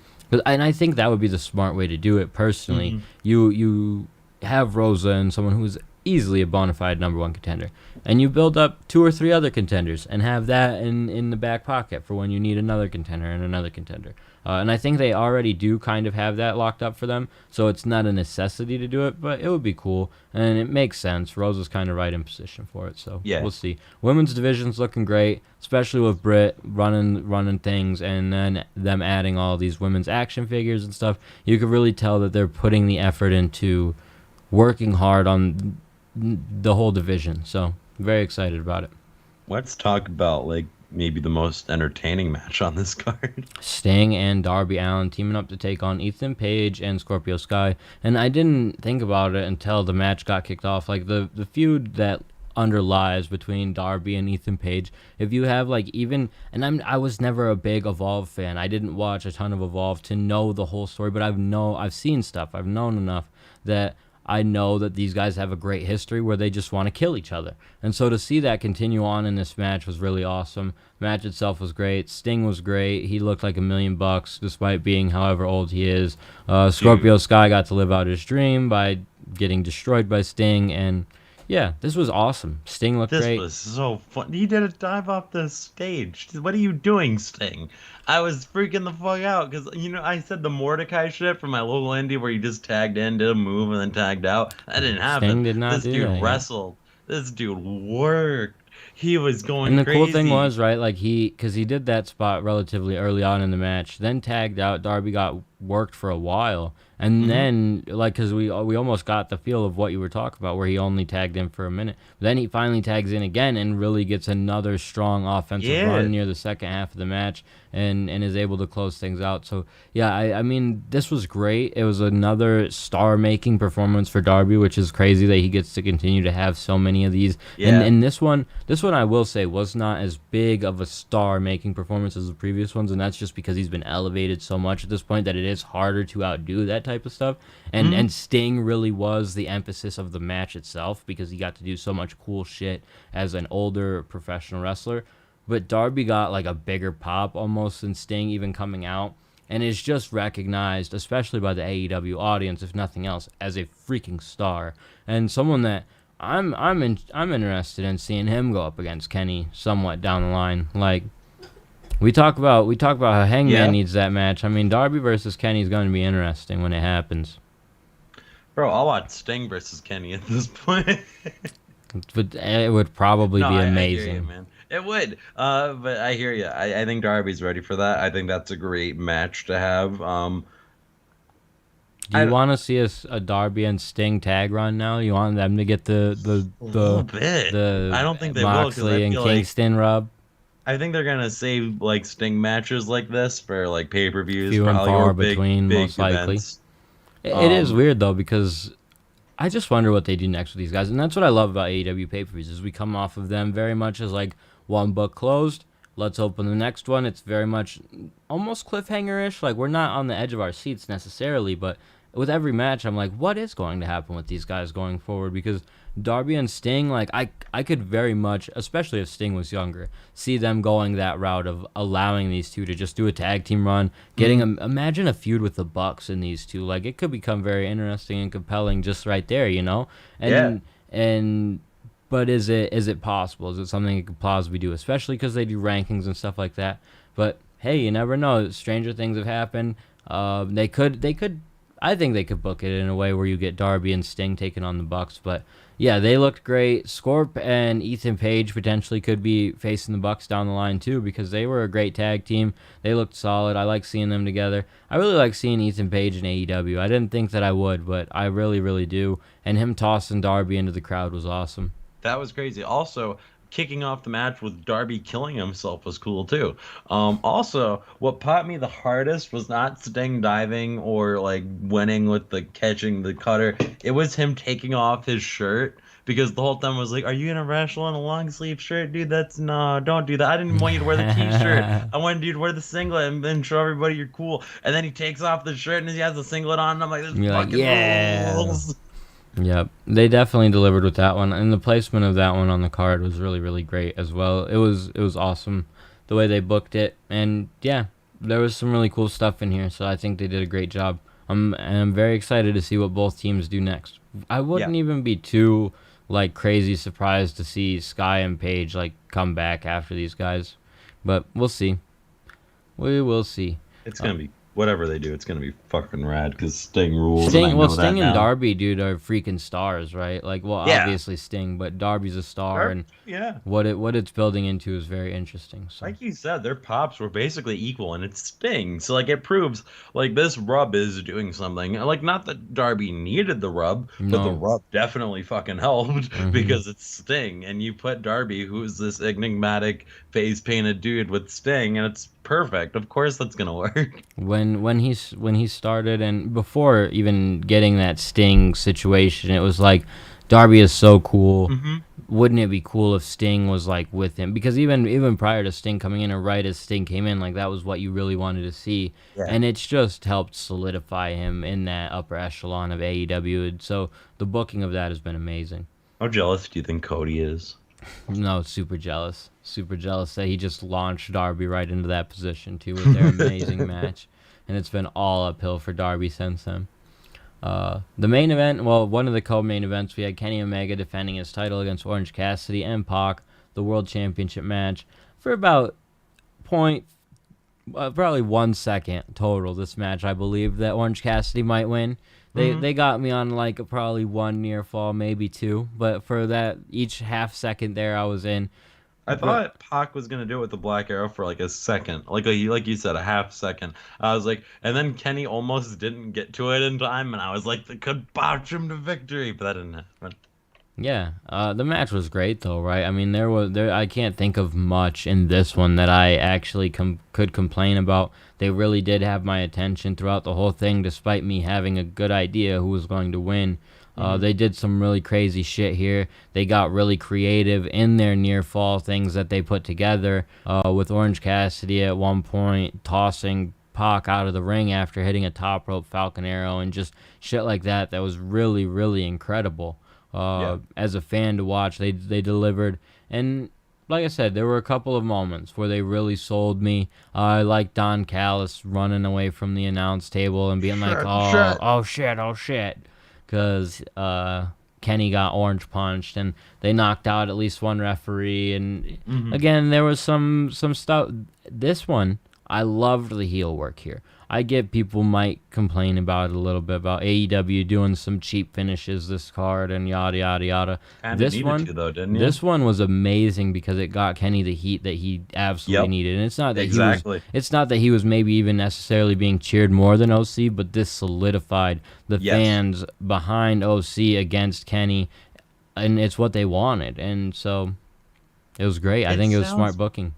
And I think that would be the smart way to do it. Personally, you have Rosa and someone who's easily a bona fide number one contender, and you build up 2 or 3 other contenders and have that in the back pocket for when you need another contender and another contender. And I think they already do kind of have that locked up for them, so it's not a necessity to do it, but it would be cool, and it makes sense. Rosa's kind of right in position for it, so we'll see. Women's division's looking great, especially with Britt running things, and then them adding all these women's action figures and stuff. You could really tell that they're putting the effort into working hard on the whole division, so very excited about it. Let's talk about, like, maybe the most entertaining match on this card. Sting and Darby Allin teaming up to take on Ethan Page and Scorpio Sky. And I didn't think about it until the match got kicked off. Like, the feud that underlies between Darby and Ethan Page. If you have like even, and I was never a big Evolve fan. I didn't watch a ton of Evolve to know the whole story, but I've seen stuff. I've known enough that I know that these guys have a great history where they just want to kill each other. And so to see that continue on in this match was really awesome. Match itself was great. Sting was great. He looked like $1,000,000 despite being however old he is. Scorpio Sky got to live out his dream by getting destroyed by Sting, and yeah, this was awesome. Sting looked great. This was so fun. He did a dive off the stage. What are you doing, Sting? I was freaking the fuck out because, I said the Mordecai shit from my local indie where he just tagged in, did a move, and then tagged out. That didn't happen. Sting did not This do dude that, wrestled. This dude worked. He was going And the crazy. cool thing was, right, like because he did that spot relatively early on in the match, then tagged out. Darby got worked for a while. And then, like, because we almost got the feel of what you were talking about, where he only tagged in for a minute. Then he finally tags in again and really gets another strong offensive run near the second half of the match and is able to close things out. So, yeah, I mean, this was great. It was another star-making performance for Darby, which is crazy that he gets to continue to have so many of these. Yeah. And this one I will say was not as big of a star-making performance as the previous ones, and that's just because he's been elevated so much at this point that it is harder to outdo that type of stuff. And Sting really was the emphasis of the match itself because he got to do so much cool shit as an older professional wrestler. But Darby got like a bigger pop almost than Sting even coming out, and is just recognized, especially by the AEW audience, if nothing else, as a freaking star and someone that I'm interested in seeing him go up against Kenny somewhat down the line. Like we talk about how Hangman needs that match. I mean, Darby versus Kenny is going to be interesting when it happens. Bro, I'll watch Sting versus Kenny at this point. But it would probably be amazing. I hear you, man. It would. But I hear you. I think Darby's ready for that. I think that's a great match to have. Do you want to see a Darby and Sting tag run now? You want them to get the little bit. I don't think they Moxley and Kingston rub? I think they're gonna save like Sting matches like this for like pay-per-views. Few and far between, big most likely. Events. It is weird though because I just wonder what they do next with these guys, and that's what I love about AEW pay-per-views is we come off of them very much as like one book closed. Let's open the next one. It's very much almost cliffhanger-ish. Like we're not on the edge of our seats necessarily, but with every match, I'm like, what is going to happen with these guys going forward? Because Darby and Sting, like I could very much, especially if Sting was younger, see them going that route of allowing these two to just do a tag team run, getting imagine a feud with the Bucks in these two. Like it could become very interesting and compelling just right there, But is it possible? Is it something it could plausibly do? Especially because they do rankings and stuff like that. But hey, you never know. Stranger things have happened. They could. I think they could book it in a way where you get Darby and Sting taking on the Bucks. But yeah, they looked great. Scorp and Ethan Page potentially could be facing the Bucks down the line too because they were a great tag team. They looked solid. I like seeing them together. I really like seeing Ethan Page in AEW. I didn't think that I would, but I really, really do. And him tossing Darby into the crowd was awesome. That was crazy. Also, kicking off the match with Darby killing himself was cool too. Also, what popped me the hardest was not Sting diving or like winning with the catching the cutter. It was him taking off his shirt because the whole time I was like, "Are you gonna wrestle in a long sleeve shirt, dude? No, don't do that. I didn't want you to wear the t-shirt. I wanted you to wear the singlet and then show everybody you're cool." And then he takes off the shirt and he has the singlet on. And I'm like, "This fucking rules." Yep, they definitely delivered with that one, and the placement of that one on the card was really, really great as well. It was awesome the way they booked it, and yeah, there was some really cool stuff in here. So I think they did a great job. I'm very excited to see what both teams do next. I wouldn't even be too like crazy surprised to see Sky and Page like come back after these guys, but we'll see. We will see. It's gonna be. Whatever they do, it's gonna be fucking rad because Sting rules. Sting and Darby, dude, are freaking stars, right? Like, well, obviously Sting, but Darby's a star, and what it's building into is very interesting. So. Like you said, their pops were basically equal, and it's Sting, so like it proves like this rub is doing something. Like, not that Darby needed the rub, but the rub definitely fucking helped because it's Sting, and you put Darby, who's this enigmatic face painted dude, with Sting, and it's perfect. Of course that's gonna work. When he started, and before even getting that Sting situation, it was like Darby is so cool. wouldn't it be cool if Sting was like with him? Because even prior to Sting coming in, or right as Sting came in, like that was what you really wanted to see, Yeah. and it's just helped solidify him in that upper echelon of AEW. And so the booking of that has been amazing. How jealous do you think Cody is? No, super jealous that he just launched Darby right into that position too with their amazing match, and it's been all uphill for Darby since then. The main event, well, one of the co-main events, we had Kenny Omega defending his title against Orange Cassidy and Pac, the World Championship match, for about probably 1 second total. This match, I believe that Orange Cassidy might win. They got me on like probably one near fall, maybe two, but for that each half second there, I was in. I thought Pac was gonna do it with the Black Arrow for like a second, like you said, a half second. I was like, and then Kenny almost didn't get to it in time, and I was like, they could botch him to victory, but that didn't happen. Yeah, the match was great though, right? I mean, I can't think of much in this one that I actually could complain about. They really did have my attention throughout the whole thing, despite me having a good idea who was going to win. They did some really crazy shit here. They got really creative in their near fall things that they put together, with Orange Cassidy at one point tossing Pac out of the ring after hitting a top rope Falcon Arrow and just shit like that. That was really, really incredible. As a fan to watch, they delivered. And like I said, there were a couple of moments where they really sold me. I like Don Callis running away from the announce table and being like, oh shit. Because Kenny got orange punched, and they knocked out at least one referee. And again, there was some stuff. This one, I loved the heel work here. I get people might complain about it a little bit about AEW doing some cheap finishes this card and yada yada yada. This one, though, didn't you? This one was amazing because it got Kenny the heat that he absolutely needed. And it's not that it's not that he was maybe even necessarily being cheered more than OC, but this solidified the fans behind OC against Kenny, and it's what they wanted. And so it was great. I think it was smart booking.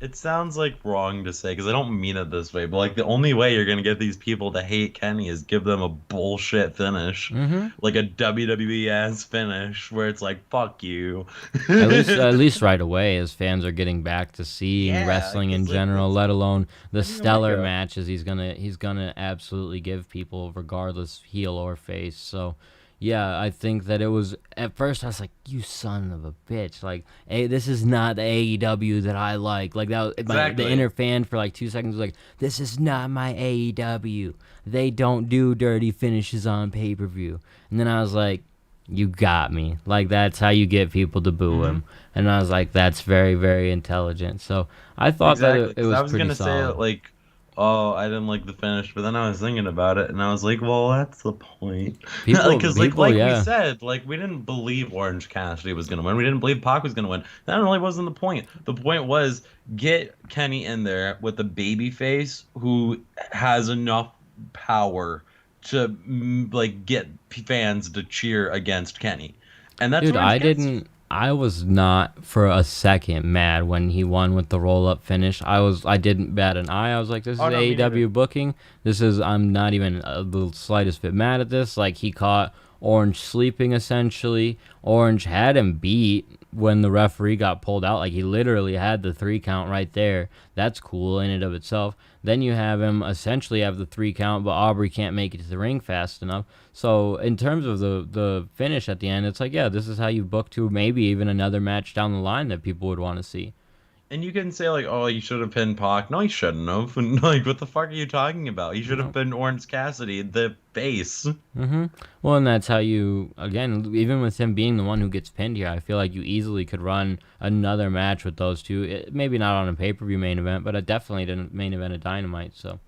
It sounds like wrong to say, because I don't mean it this way, but like the only way you're gonna get these people to hate Kenny is give them a bullshit finish, like a WWE ass finish where it's like fuck you. at least right away, as fans are getting back to seeing wrestling in general, let alone the stellar matches he's gonna absolutely give people, regardless heel or face. So. Yeah, I think that it was, at first I was like, you son of a bitch, like, hey, this is not the AEW that I like. Like, that was, the inner fan for like 2 seconds was like, this is not my AEW. They don't do dirty finishes on pay-per-view. And then I was like, you got me. Like, that's how you get people to boo him. And I was like, that's very, very intelligent. So I thought that it was pretty solid. I was going to say, like, oh, I didn't like the finish, but then I was thinking about it, and I was like, well, that's the point. Because, like we said, like, we didn't believe Orange Cassidy was going to win. We didn't believe Pac was going to win. That really wasn't the point. The point was, get Kenny in there with a baby face who has enough power to, like, get fans to cheer against Kenny. And that's Dude, I was not for a second mad when he won with the roll-up finish. I didn't bat an eye. I was like, this is AEW booking. I'm not even the slightest bit mad at this. Like, he caught Orange sleeping, essentially. Orange had him beat when the referee got pulled out. Like, he literally had the 3 count right there. That's cool in and of itself. Then you have him essentially have the 3 count, but Aubrey can't make it to the ring fast enough. So in terms of the finish at the end, it's like, yeah, this is how you book to maybe even another match down the line that people would want to see. And you can say, like, oh, you should have pinned Pac. No, he shouldn't have. And, like, what the fuck are you talking about? He should have pinned Orange Cassidy, the face. Well, and that's how you, again, even with him being the one who gets pinned here, I feel like you easily could run another match with those two. Maybe not on a pay-per-view main event, but definitely a main event of Dynamite, so.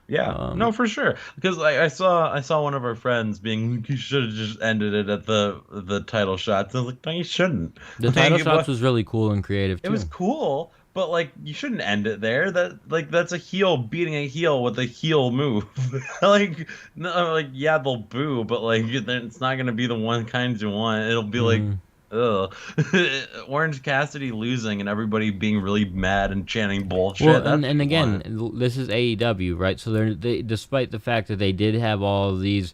Yeah, no, for sure. Because I saw one of our friends being, you should have just ended it at the title shots. I was like, no, you shouldn't. The title shots was really cool and creative too. It was cool, but like you shouldn't end it there. That's a heel beating a heel with a heel move. Like, no, like yeah, they'll boo, but like it's not gonna be the one kind you want. It'll be like. Ugh. Orange Cassidy losing and everybody being really mad and chanting bullshit. Well, and again, this is AEW, right? So they despite the fact that they did have all of these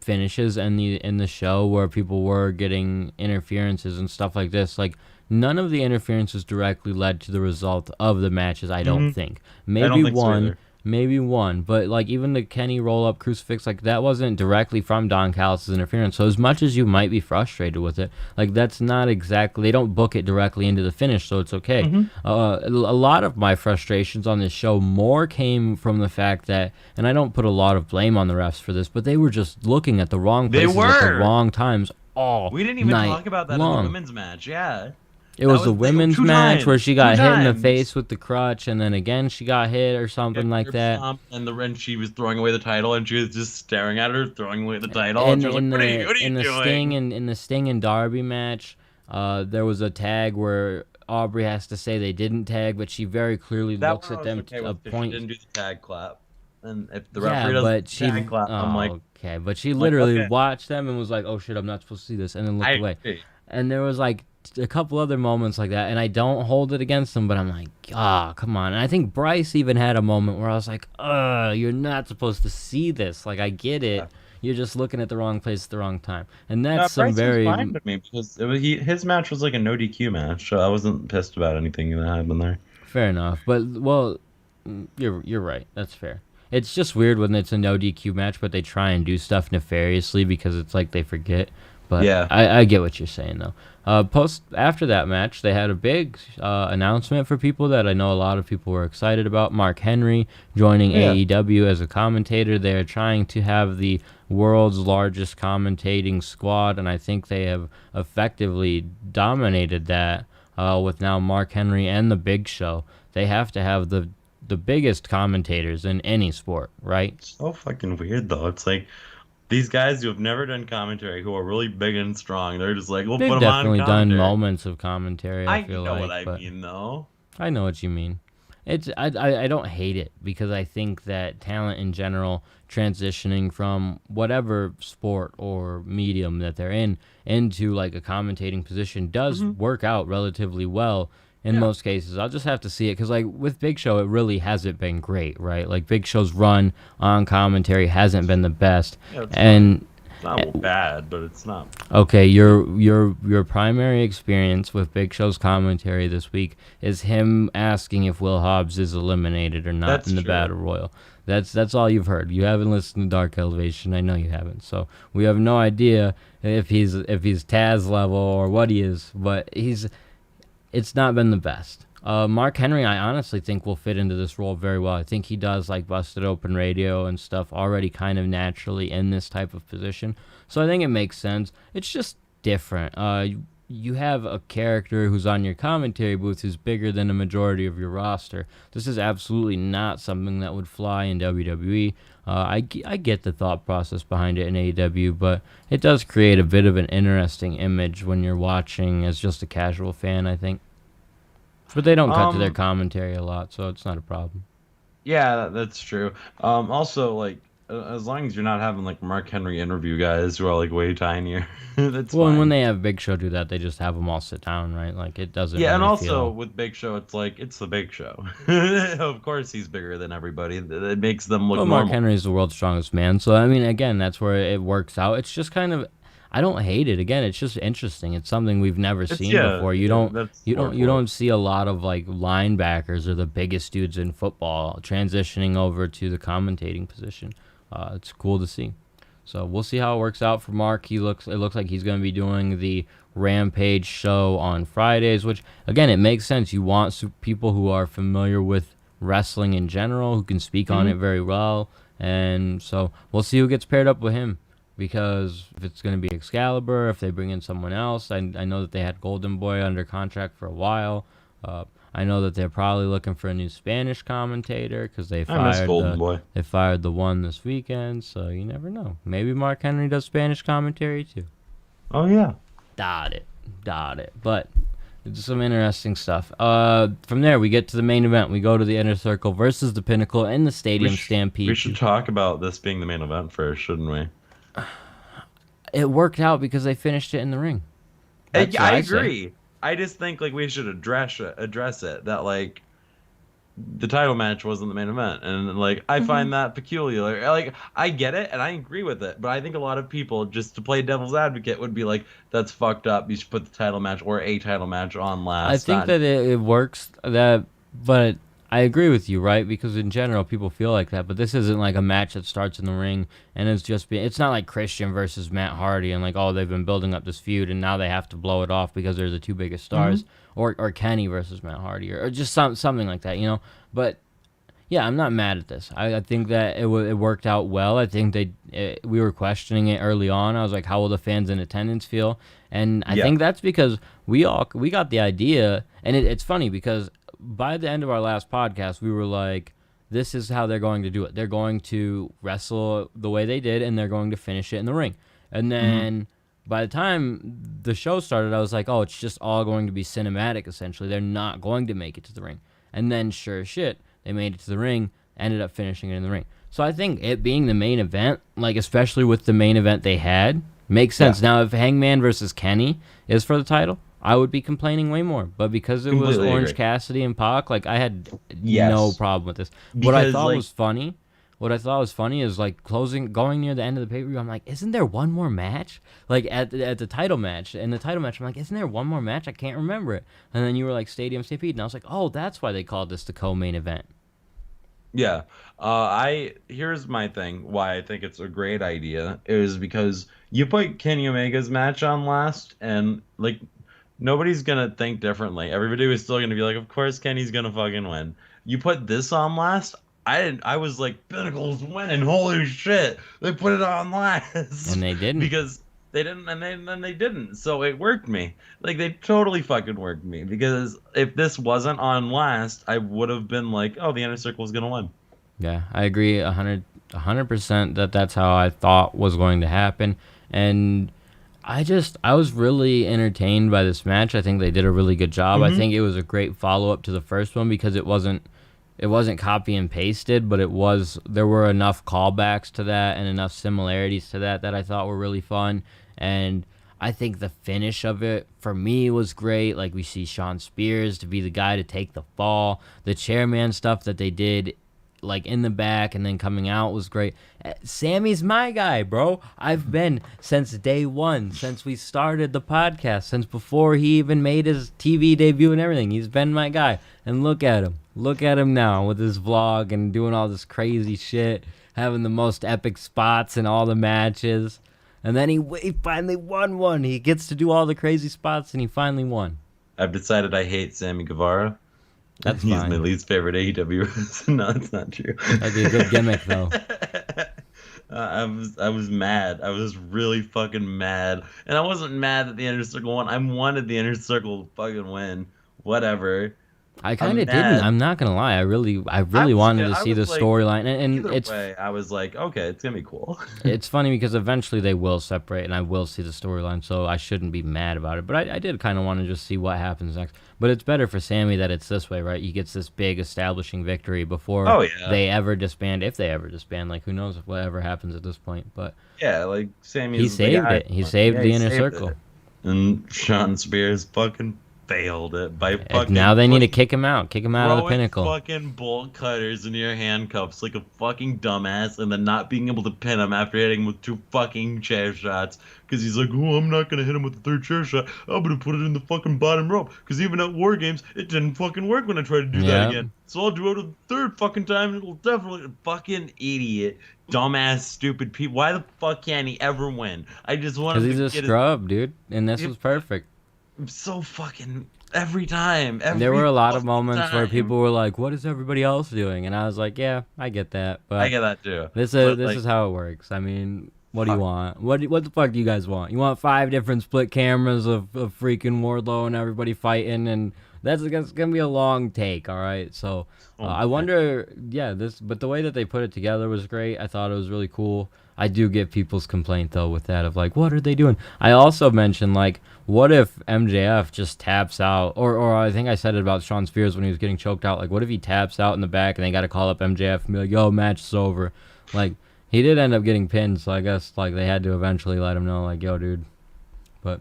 finishes in the show where people were getting interferences and stuff like this, like none of the interferences directly led to the result of the matches. I don't think. I don't Maybe think so one. either. Maybe one, but like even the Kenny roll up crucifix, like that wasn't directly from Don Callis' interference. So as much as you might be frustrated with it, like that's not exactly, they don't book it directly into the finish, so it's okay. A lot of my frustrations on this show more came from the fact that, and I don't put a lot of blame on the refs for this, but they were just looking at the wrong places at the wrong times all We didn't even night talk about that long. in the women's match. Yeah. It was the women's match where she got hit in the times. face with the crutch, and then again she got hit or something like that. And she was throwing away the title, and she was just staring at her, throwing away the title. And And she was in like, the what are you doing? in the Sting and Darby match, there was a tag where Aubrey has to say they didn't tag, but she very clearly looks at them to a point. She didn't do the tag clap. And if the Yeah, referee but doesn't tag clap, I'm like, okay, but she literally okay. watched them and was like, "Oh shit, I'm not supposed to see this," and then looked away. agree. And there was like a couple other moments like that, and I don't hold it against them, but I'm like, come on. And I think Bryce even had a moment where I was like, you're not supposed to see this. Like, I get it. Yeah. You're just looking at the wrong place at the wrong time. And No, that's some Bryce very... was fine to me because his match was like a no DQ match, so I wasn't pissed about anything that happened there. Fair enough. But, well, you're right. That's fair. It's just weird when it's a no DQ match, but they try and do stuff nefariously because it's like they forget. But Yeah. I get what you're saying, though. After that match, they had a big announcement for people that I know a lot of people were excited about. Mark Henry joining AEW as a commentator. They are trying to have the world's largest commentating squad, and I think they have effectively dominated that with now Mark Henry and the Big Show. They have to have the biggest commentators in any sport, right? So fucking weird though. It's like these guys who have never done commentary, who are really big and strong, they're just like, we'll They've put them on definitely done commentary. moments of commentary. I feel know like, what I but mean though. I know what you mean. I don't hate it because I think that talent in general transitioning from whatever sport or medium that they're in into like a commentating position does work out relatively well in most cases. I'll just have to see it because like with Big Show, it really hasn't been great, right? Like Big Show's run on commentary hasn't been the best, Yeah, and it's not bad, but it's not. okay, your primary experience with Big Show's commentary this week is him asking if Will Hobbs is eliminated or not That's in the true. Battle Royal. That's all you've heard. You haven't listened to Dark Elevation. I know you haven't. So we have no idea if he's Taz level or what he is, but it's not been the best. Mark Henry, I honestly think will fit into this role very well. I think he does like Busted Open Radio and stuff already kind of naturally in this type of position. So I think it makes sense. It's just different. You have a character who's on your commentary booth who's bigger than a majority of your roster. This is absolutely not something that would fly in WWE. I get the thought process behind it in AEW, but it does create a bit of an interesting image when you're watching as just a casual fan, I think. But they don't cut to their commentary a lot, so it's not a problem. Yeah, that's true. Also, like, as long as you're not having like Mark Henry interview guys who are like way tinier, that's Well, fine. and when they have Big Show do that, they just have them all sit down, right? Like it doesn't. Yeah, and really also feel... with Big Show, it's like it's the Big Show. Of course, he's bigger than everybody. It makes them look Well, normal. Mark Henry is the world's strongest man, so I mean, again, that's where it works out. It's just kind of, I don't hate it. Again, it's just interesting. It's something we've never seen before. You don't see a lot of like linebackers or the biggest dudes in football transitioning over to the commentating position. It's cool to see. So we'll see how it works out for Mark. It looks like he's going to be doing the Rampage show on Fridays, which again, it makes sense. You want people who are familiar with wrestling in general, who can speak on it very well, and so we'll see who gets paired up with him. Because if it's going to be Excalibur, if they bring in someone else, I know that they had Golden Boy under contract for a while. I know that they're probably looking for a new Spanish commentator because they fired the one this weekend. So you never know. Maybe Mark Henry does Spanish commentary too. Oh yeah. Doubt it. But it's some interesting stuff. From there, we get to the main event. We go to the Inner Circle versus the Pinnacle in the Stadium Stampede. We should talk about this being the main event first, shouldn't we? It worked out because they finished it in the ring. I agree. I just think like we should address it that like the title match wasn't the main event, and like I find that peculiar. Like I get it and I agree with it, but I think a lot of people, just to play devil's advocate, would be like, that's fucked up. You should put the title match or a title match on I last. think that it works that, but I agree with you, right? Because in general, people feel like that. But this isn't like a match that starts in the ring and it's not like Christian versus Matt Hardy and like, oh, they've been building up this feud and now they have to blow it off because they're the two biggest stars, or Kenny versus Matt Hardy, or just something like that, you know. But yeah, I'm not mad at this. I think that it worked out well. I think we were questioning it early on. I was like, how will the fans in attendance feel? And I think that's because we got the idea, and it's funny because by the end of our last podcast, we were like, this is how they're going to do it. They're going to wrestle the way they did, and they're going to finish it in the ring. And then by the time the show started, I was like, oh, it's just all going to be cinematic, essentially. They're not going to make it to the ring. And then, sure as shit, they made it to the ring, ended up finishing it in the ring. So I think it being the main event, like especially with the main event they had, makes sense. Yeah. Now, if Hangman versus Kenny is for the title, I would be complaining way more. But because it was Orange Cassidy and Pac, like I had no problem with this. What I thought was funny is like going near the end of the pay-per-view, I'm like, isn't there one more match? Like at the title match, in the title match, I'm like, isn't there one more match? I can't remember it. And then you were like Stadium Stampede, and I was like, oh, that's why they called this the co-main event. Yeah. Here's my thing, why I think it's a great idea, is because you put Kenny Omega's match on last, and like nobody's gonna think differently. Everybody was still gonna be like, of course Kenny's gonna fucking win. You put this on last, I was like, Pinnacle's winning, holy shit. They put it on last. And they didn't. Because they didn't, and then they didn't. So it worked me. Like, they totally fucking worked me. Because if this wasn't on last, I would have been like, oh, the Inner Circle is gonna win. Yeah, I agree 100% that that's how I thought was going to happen. And I was really entertained by this match. I think they did a really good job. I think it was a great follow-up to the first one because it wasn't copy and pasted, but there were enough callbacks to that and enough similarities to that I thought were really fun. And I think the finish of it for me was great. Like, we see Shawn Spears to be the guy to take the fall. The chairman stuff that they did, like in the back and then coming out, was great. Sammy's my guy, bro. I've been since day one, since we started the podcast, since before he even made his TV debut and everything. He's been my guy. And look at him now with his vlog and doing all this crazy shit, having the most epic spots in all the matches. And then he finally won one. He gets to do all the crazy spots and he finally won. I've decided I hate Sammy Guevara. That's He's fine. my least favorite AEW. No, it's not true. That'd be a good gimmick, though. I was mad. I was really fucking mad, and I wasn't mad that the Inner Circle won. I wanted the Inner Circle to fucking win. Whatever. I kind of didn't. I'm not gonna lie. I really wanted to see the storyline, and either way, I was like, okay, it's gonna be cool. It's funny because eventually they will separate, and I will see the storyline, so I shouldn't be mad about it. But I did kind of want to just see what happens next. But it's better for Sammy that it's this way, right? He gets this big establishing victory before they ever disband, if they ever disband. Like, who knows whatever happens at this point? But yeah, like Sammy, he saved it. He saved the Inner Circle, and Shawn Spears fucking failed it by fucking. Now they need to kick him out. Kick him out of the Pinnacle. Fucking bolt cutters into your handcuffs like a fucking dumbass, and then not being able to pin him after hitting him with 2 fucking chair shots. Because he's like, oh, I'm not gonna hit him with the 3rd chair shot. I'm gonna put it in the fucking bottom rope. Because even at War Games, it didn't fucking work when I tried to do that again. So I'll do it a 3rd fucking time, and it'll definitely. Fucking idiot, dumbass, stupid people. Why the fuck can't he ever win? I just want to. Because he's a scrub, dude, and this was perfect. So fucking every time. There were a lot of moments where people were like, "What is everybody else doing?" And I was like, "Yeah, I get that." But I get that too. This is how it works. I mean, what do you want? What the fuck do you guys want? You want 5 different split cameras of freaking Wardlow and everybody fighting, and that's gonna be a long take. All right, so I wonder. Yeah, but the way that they put it together was great. I thought it was really cool. I do get people's complaint though with that of like, what are they doing? I also mentioned like, what if MJF just taps out, or I think I said it about Shawn Spears when he was getting choked out. Like, what if he taps out in the back and they got to call up MJF and be like, yo, match is over. Like, he did end up getting pinned, so I guess like they had to eventually let him know like, yo, dude. But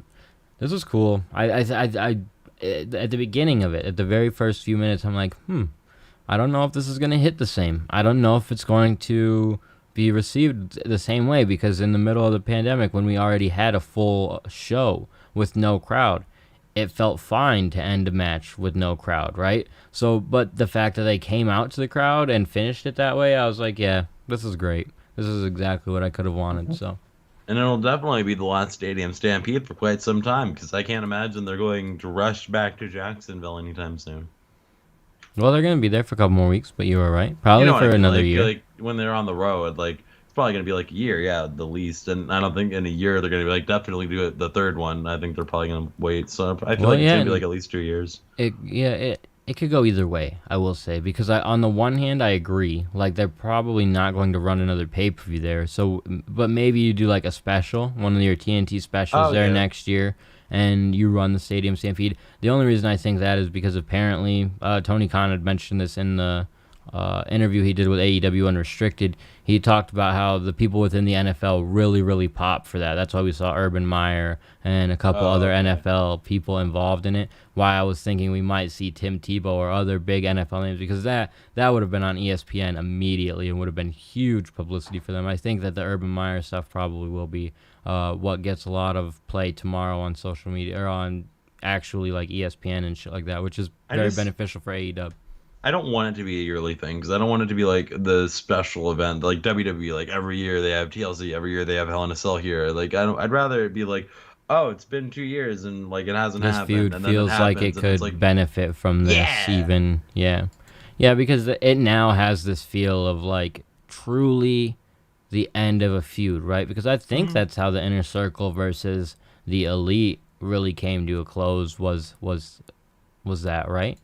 this was cool. I at the beginning of it, at the very first few minutes, I'm like, I don't know if this is going to hit the same. I don't know if it's going to be received the same way, because in the middle of the pandemic, when we already had a full show with no crowd, it felt fine to end a match with no crowd, right? So, but the fact that they came out to the crowd and finished it that way, I was like, yeah, this is great. This is exactly what I could have wanted. So, And it'll definitely be the last Stadium Stampede for quite some time, because I can't imagine they're going to rush back to Jacksonville anytime soon. well, they're gonna be there for a couple more weeks, but you were right. Probably You know for what I mean? another Like, year. like when they're on the road, like it's probably gonna be like a year, yeah, the least. And I don't think in a year they're gonna be like definitely do it the third one. I think they're probably gonna wait. So I feel Well, like it's yeah, gonna be like at least 2 years. It could go either way, I will say, because on the one hand I agree, like they're probably not going to run another pay-per-view there. So, but maybe you do like a special, one of your TNT specials there next year, and you run the Stadium Stampede. The only reason I think that is because apparently Tony Khan had mentioned this in the interview he did with AEW Unrestricted. He talked about how the people within the NFL really, really popped for that. That's why we saw Urban Meyer and a couple other NFL people involved in it. Why I was thinking we might see Tim Tebow or other big NFL names, because that would have been on ESPN immediately and would have been huge publicity for them. I think that the Urban Meyer stuff probably will be what gets a lot of play tomorrow on social media, or on actually like ESPN and shit like that, which is very beneficial for AEW. I don't want it to be a yearly thing, because I don't want it to be like the special event, like WWE. Like every year they have TLC, every year they have Hell in a Cell here. Like I'd rather it be like, oh, it's been 2 years and like it hasn't This happened. feud And then feels it like happens, it and it's could like, benefit from this even. Yeah, because it now has this feel of like truly the end of a feud, right? Because I think that's how the Inner Circle versus the Elite really came to a close. Was that right?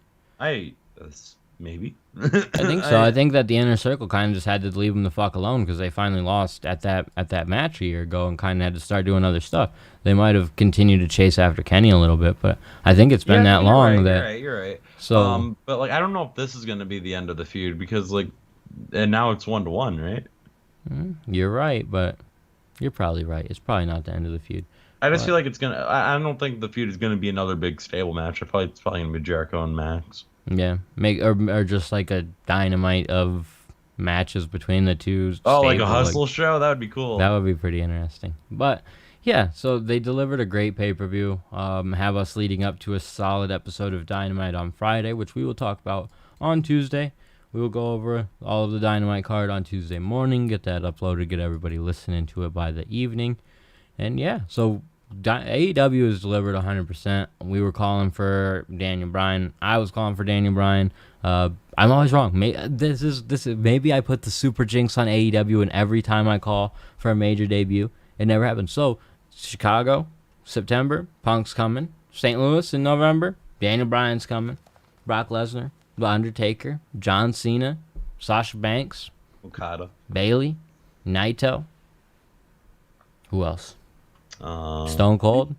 Maybe. I think so. I think that the Inner Circle kind of just had to leave them the fuck alone, because they finally lost at that match a year ago and kind of had to start doing other stuff. They might have continued to chase after Kenny a little bit, but I think it's been that long that. You're right. So, but like I don't know if this is gonna be the end of the feud, because like, and now it's 1-1, right? you're right, but you're probably right. It's probably not the end of the feud. I just feel like it's gonna. I don't think the feud is gonna be another big stable match. It's probably gonna be Jericho and Max. Yeah, or just like a dynamite of matches between the two. Oh, like a hustle show? That would be cool. That would be pretty interesting. But yeah, so they delivered a great pay-per-view. Have us leading up to a solid episode of Dynamite on Friday, which we will talk about on Tuesday. We will go over all of the Dynamite card on Tuesday morning, get that uploaded, get everybody listening to it by the evening. And yeah, so AEW has delivered 100%. We were calling for Daniel Bryan. I was calling for Daniel Bryan. I'm always wrong. This is maybe I put the super jinx on AEW, and every time I call for a major debut, it never happens. So Chicago, September, Punk's coming. St. Louis in November, Daniel Bryan's coming. Brock Lesnar, The Undertaker, John Cena, Sasha Banks, Okada, Bayley, Naito. Who else? Um, Stone Cold.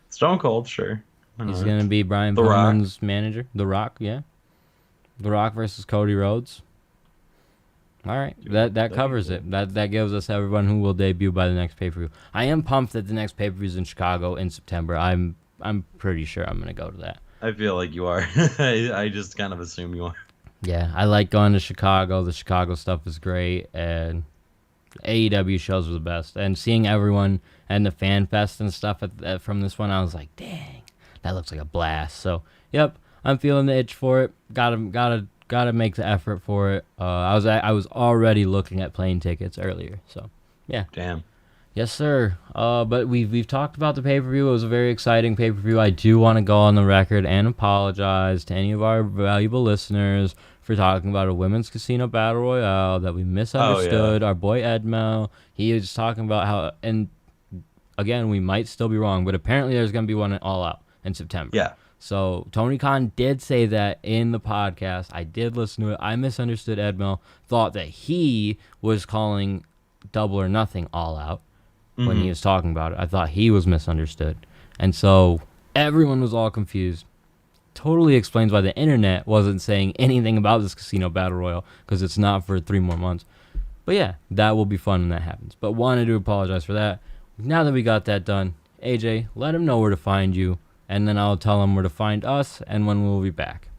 Stone Cold, sure. He's gonna be Brian Pillman's manager. The Rock, yeah. The Rock versus Cody Rhodes. All right, that covers it. That gives us everyone who will debut by the next pay-per-view. I am pumped that the next pay-per-view is in Chicago in September. I'm pretty sure I'm gonna go to that. I feel like you are. I just kind of assume you are. Yeah, I like going to Chicago. The Chicago stuff is great, and AEW shows are the best. And seeing everyone and the fan fest and stuff from this one, I was like, dang, that looks like a blast. So, yep, I'm feeling the itch for it. Gotta make the effort for it. I was already looking at plane tickets earlier. So, yeah. Damn. Yes, sir. But we've talked about the pay-per-view. It was a very exciting pay-per-view. I do want to go on the record and apologize to any of our valuable listeners for talking about a women's casino battle royale that we misunderstood. Our boy Edmel, he was talking about how, and again, we might still be wrong, but apparently there's going to be one All Out in September. Yeah. So Tony Khan did say that in the podcast. I did listen to it. I misunderstood Edmel, thought that he was calling Double or Nothing All Out when he was talking about it. I thought he was misunderstood. And so everyone was all confused. Totally explains why the internet wasn't saying anything about this casino battle royal, because it's not for 3 more months. But yeah, that will be fun when that happens. But wanted to apologize for that. Now that we got that done, AJ, let him know where to find you, and then I'll tell him where to find us and when we'll be back.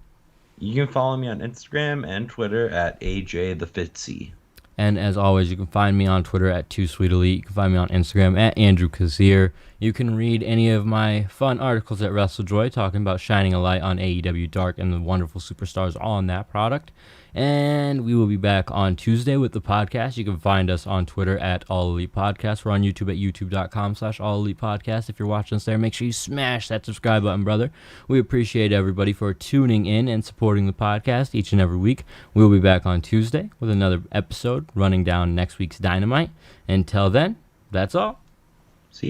You can follow me on Instagram and Twitter at AJ the Fitzy. And as always, you can find me on Twitter at 2SweetElite. You can find me on Instagram at Andrew Kazir. You can read any of my fun articles at WrestleJoy talking about shining a light on AEW Dark and the wonderful superstars on that product. And we will be back on Tuesday with the podcast. You can find us on Twitter at All Elite Podcast. We're on YouTube at youtube.com/All Elite Podcast. If you're watching us there, make sure you smash that subscribe button, brother. We appreciate everybody for tuning in and supporting the podcast each and every week. We'll be back on Tuesday with another episode running down next week's Dynamite. Until then, that's all.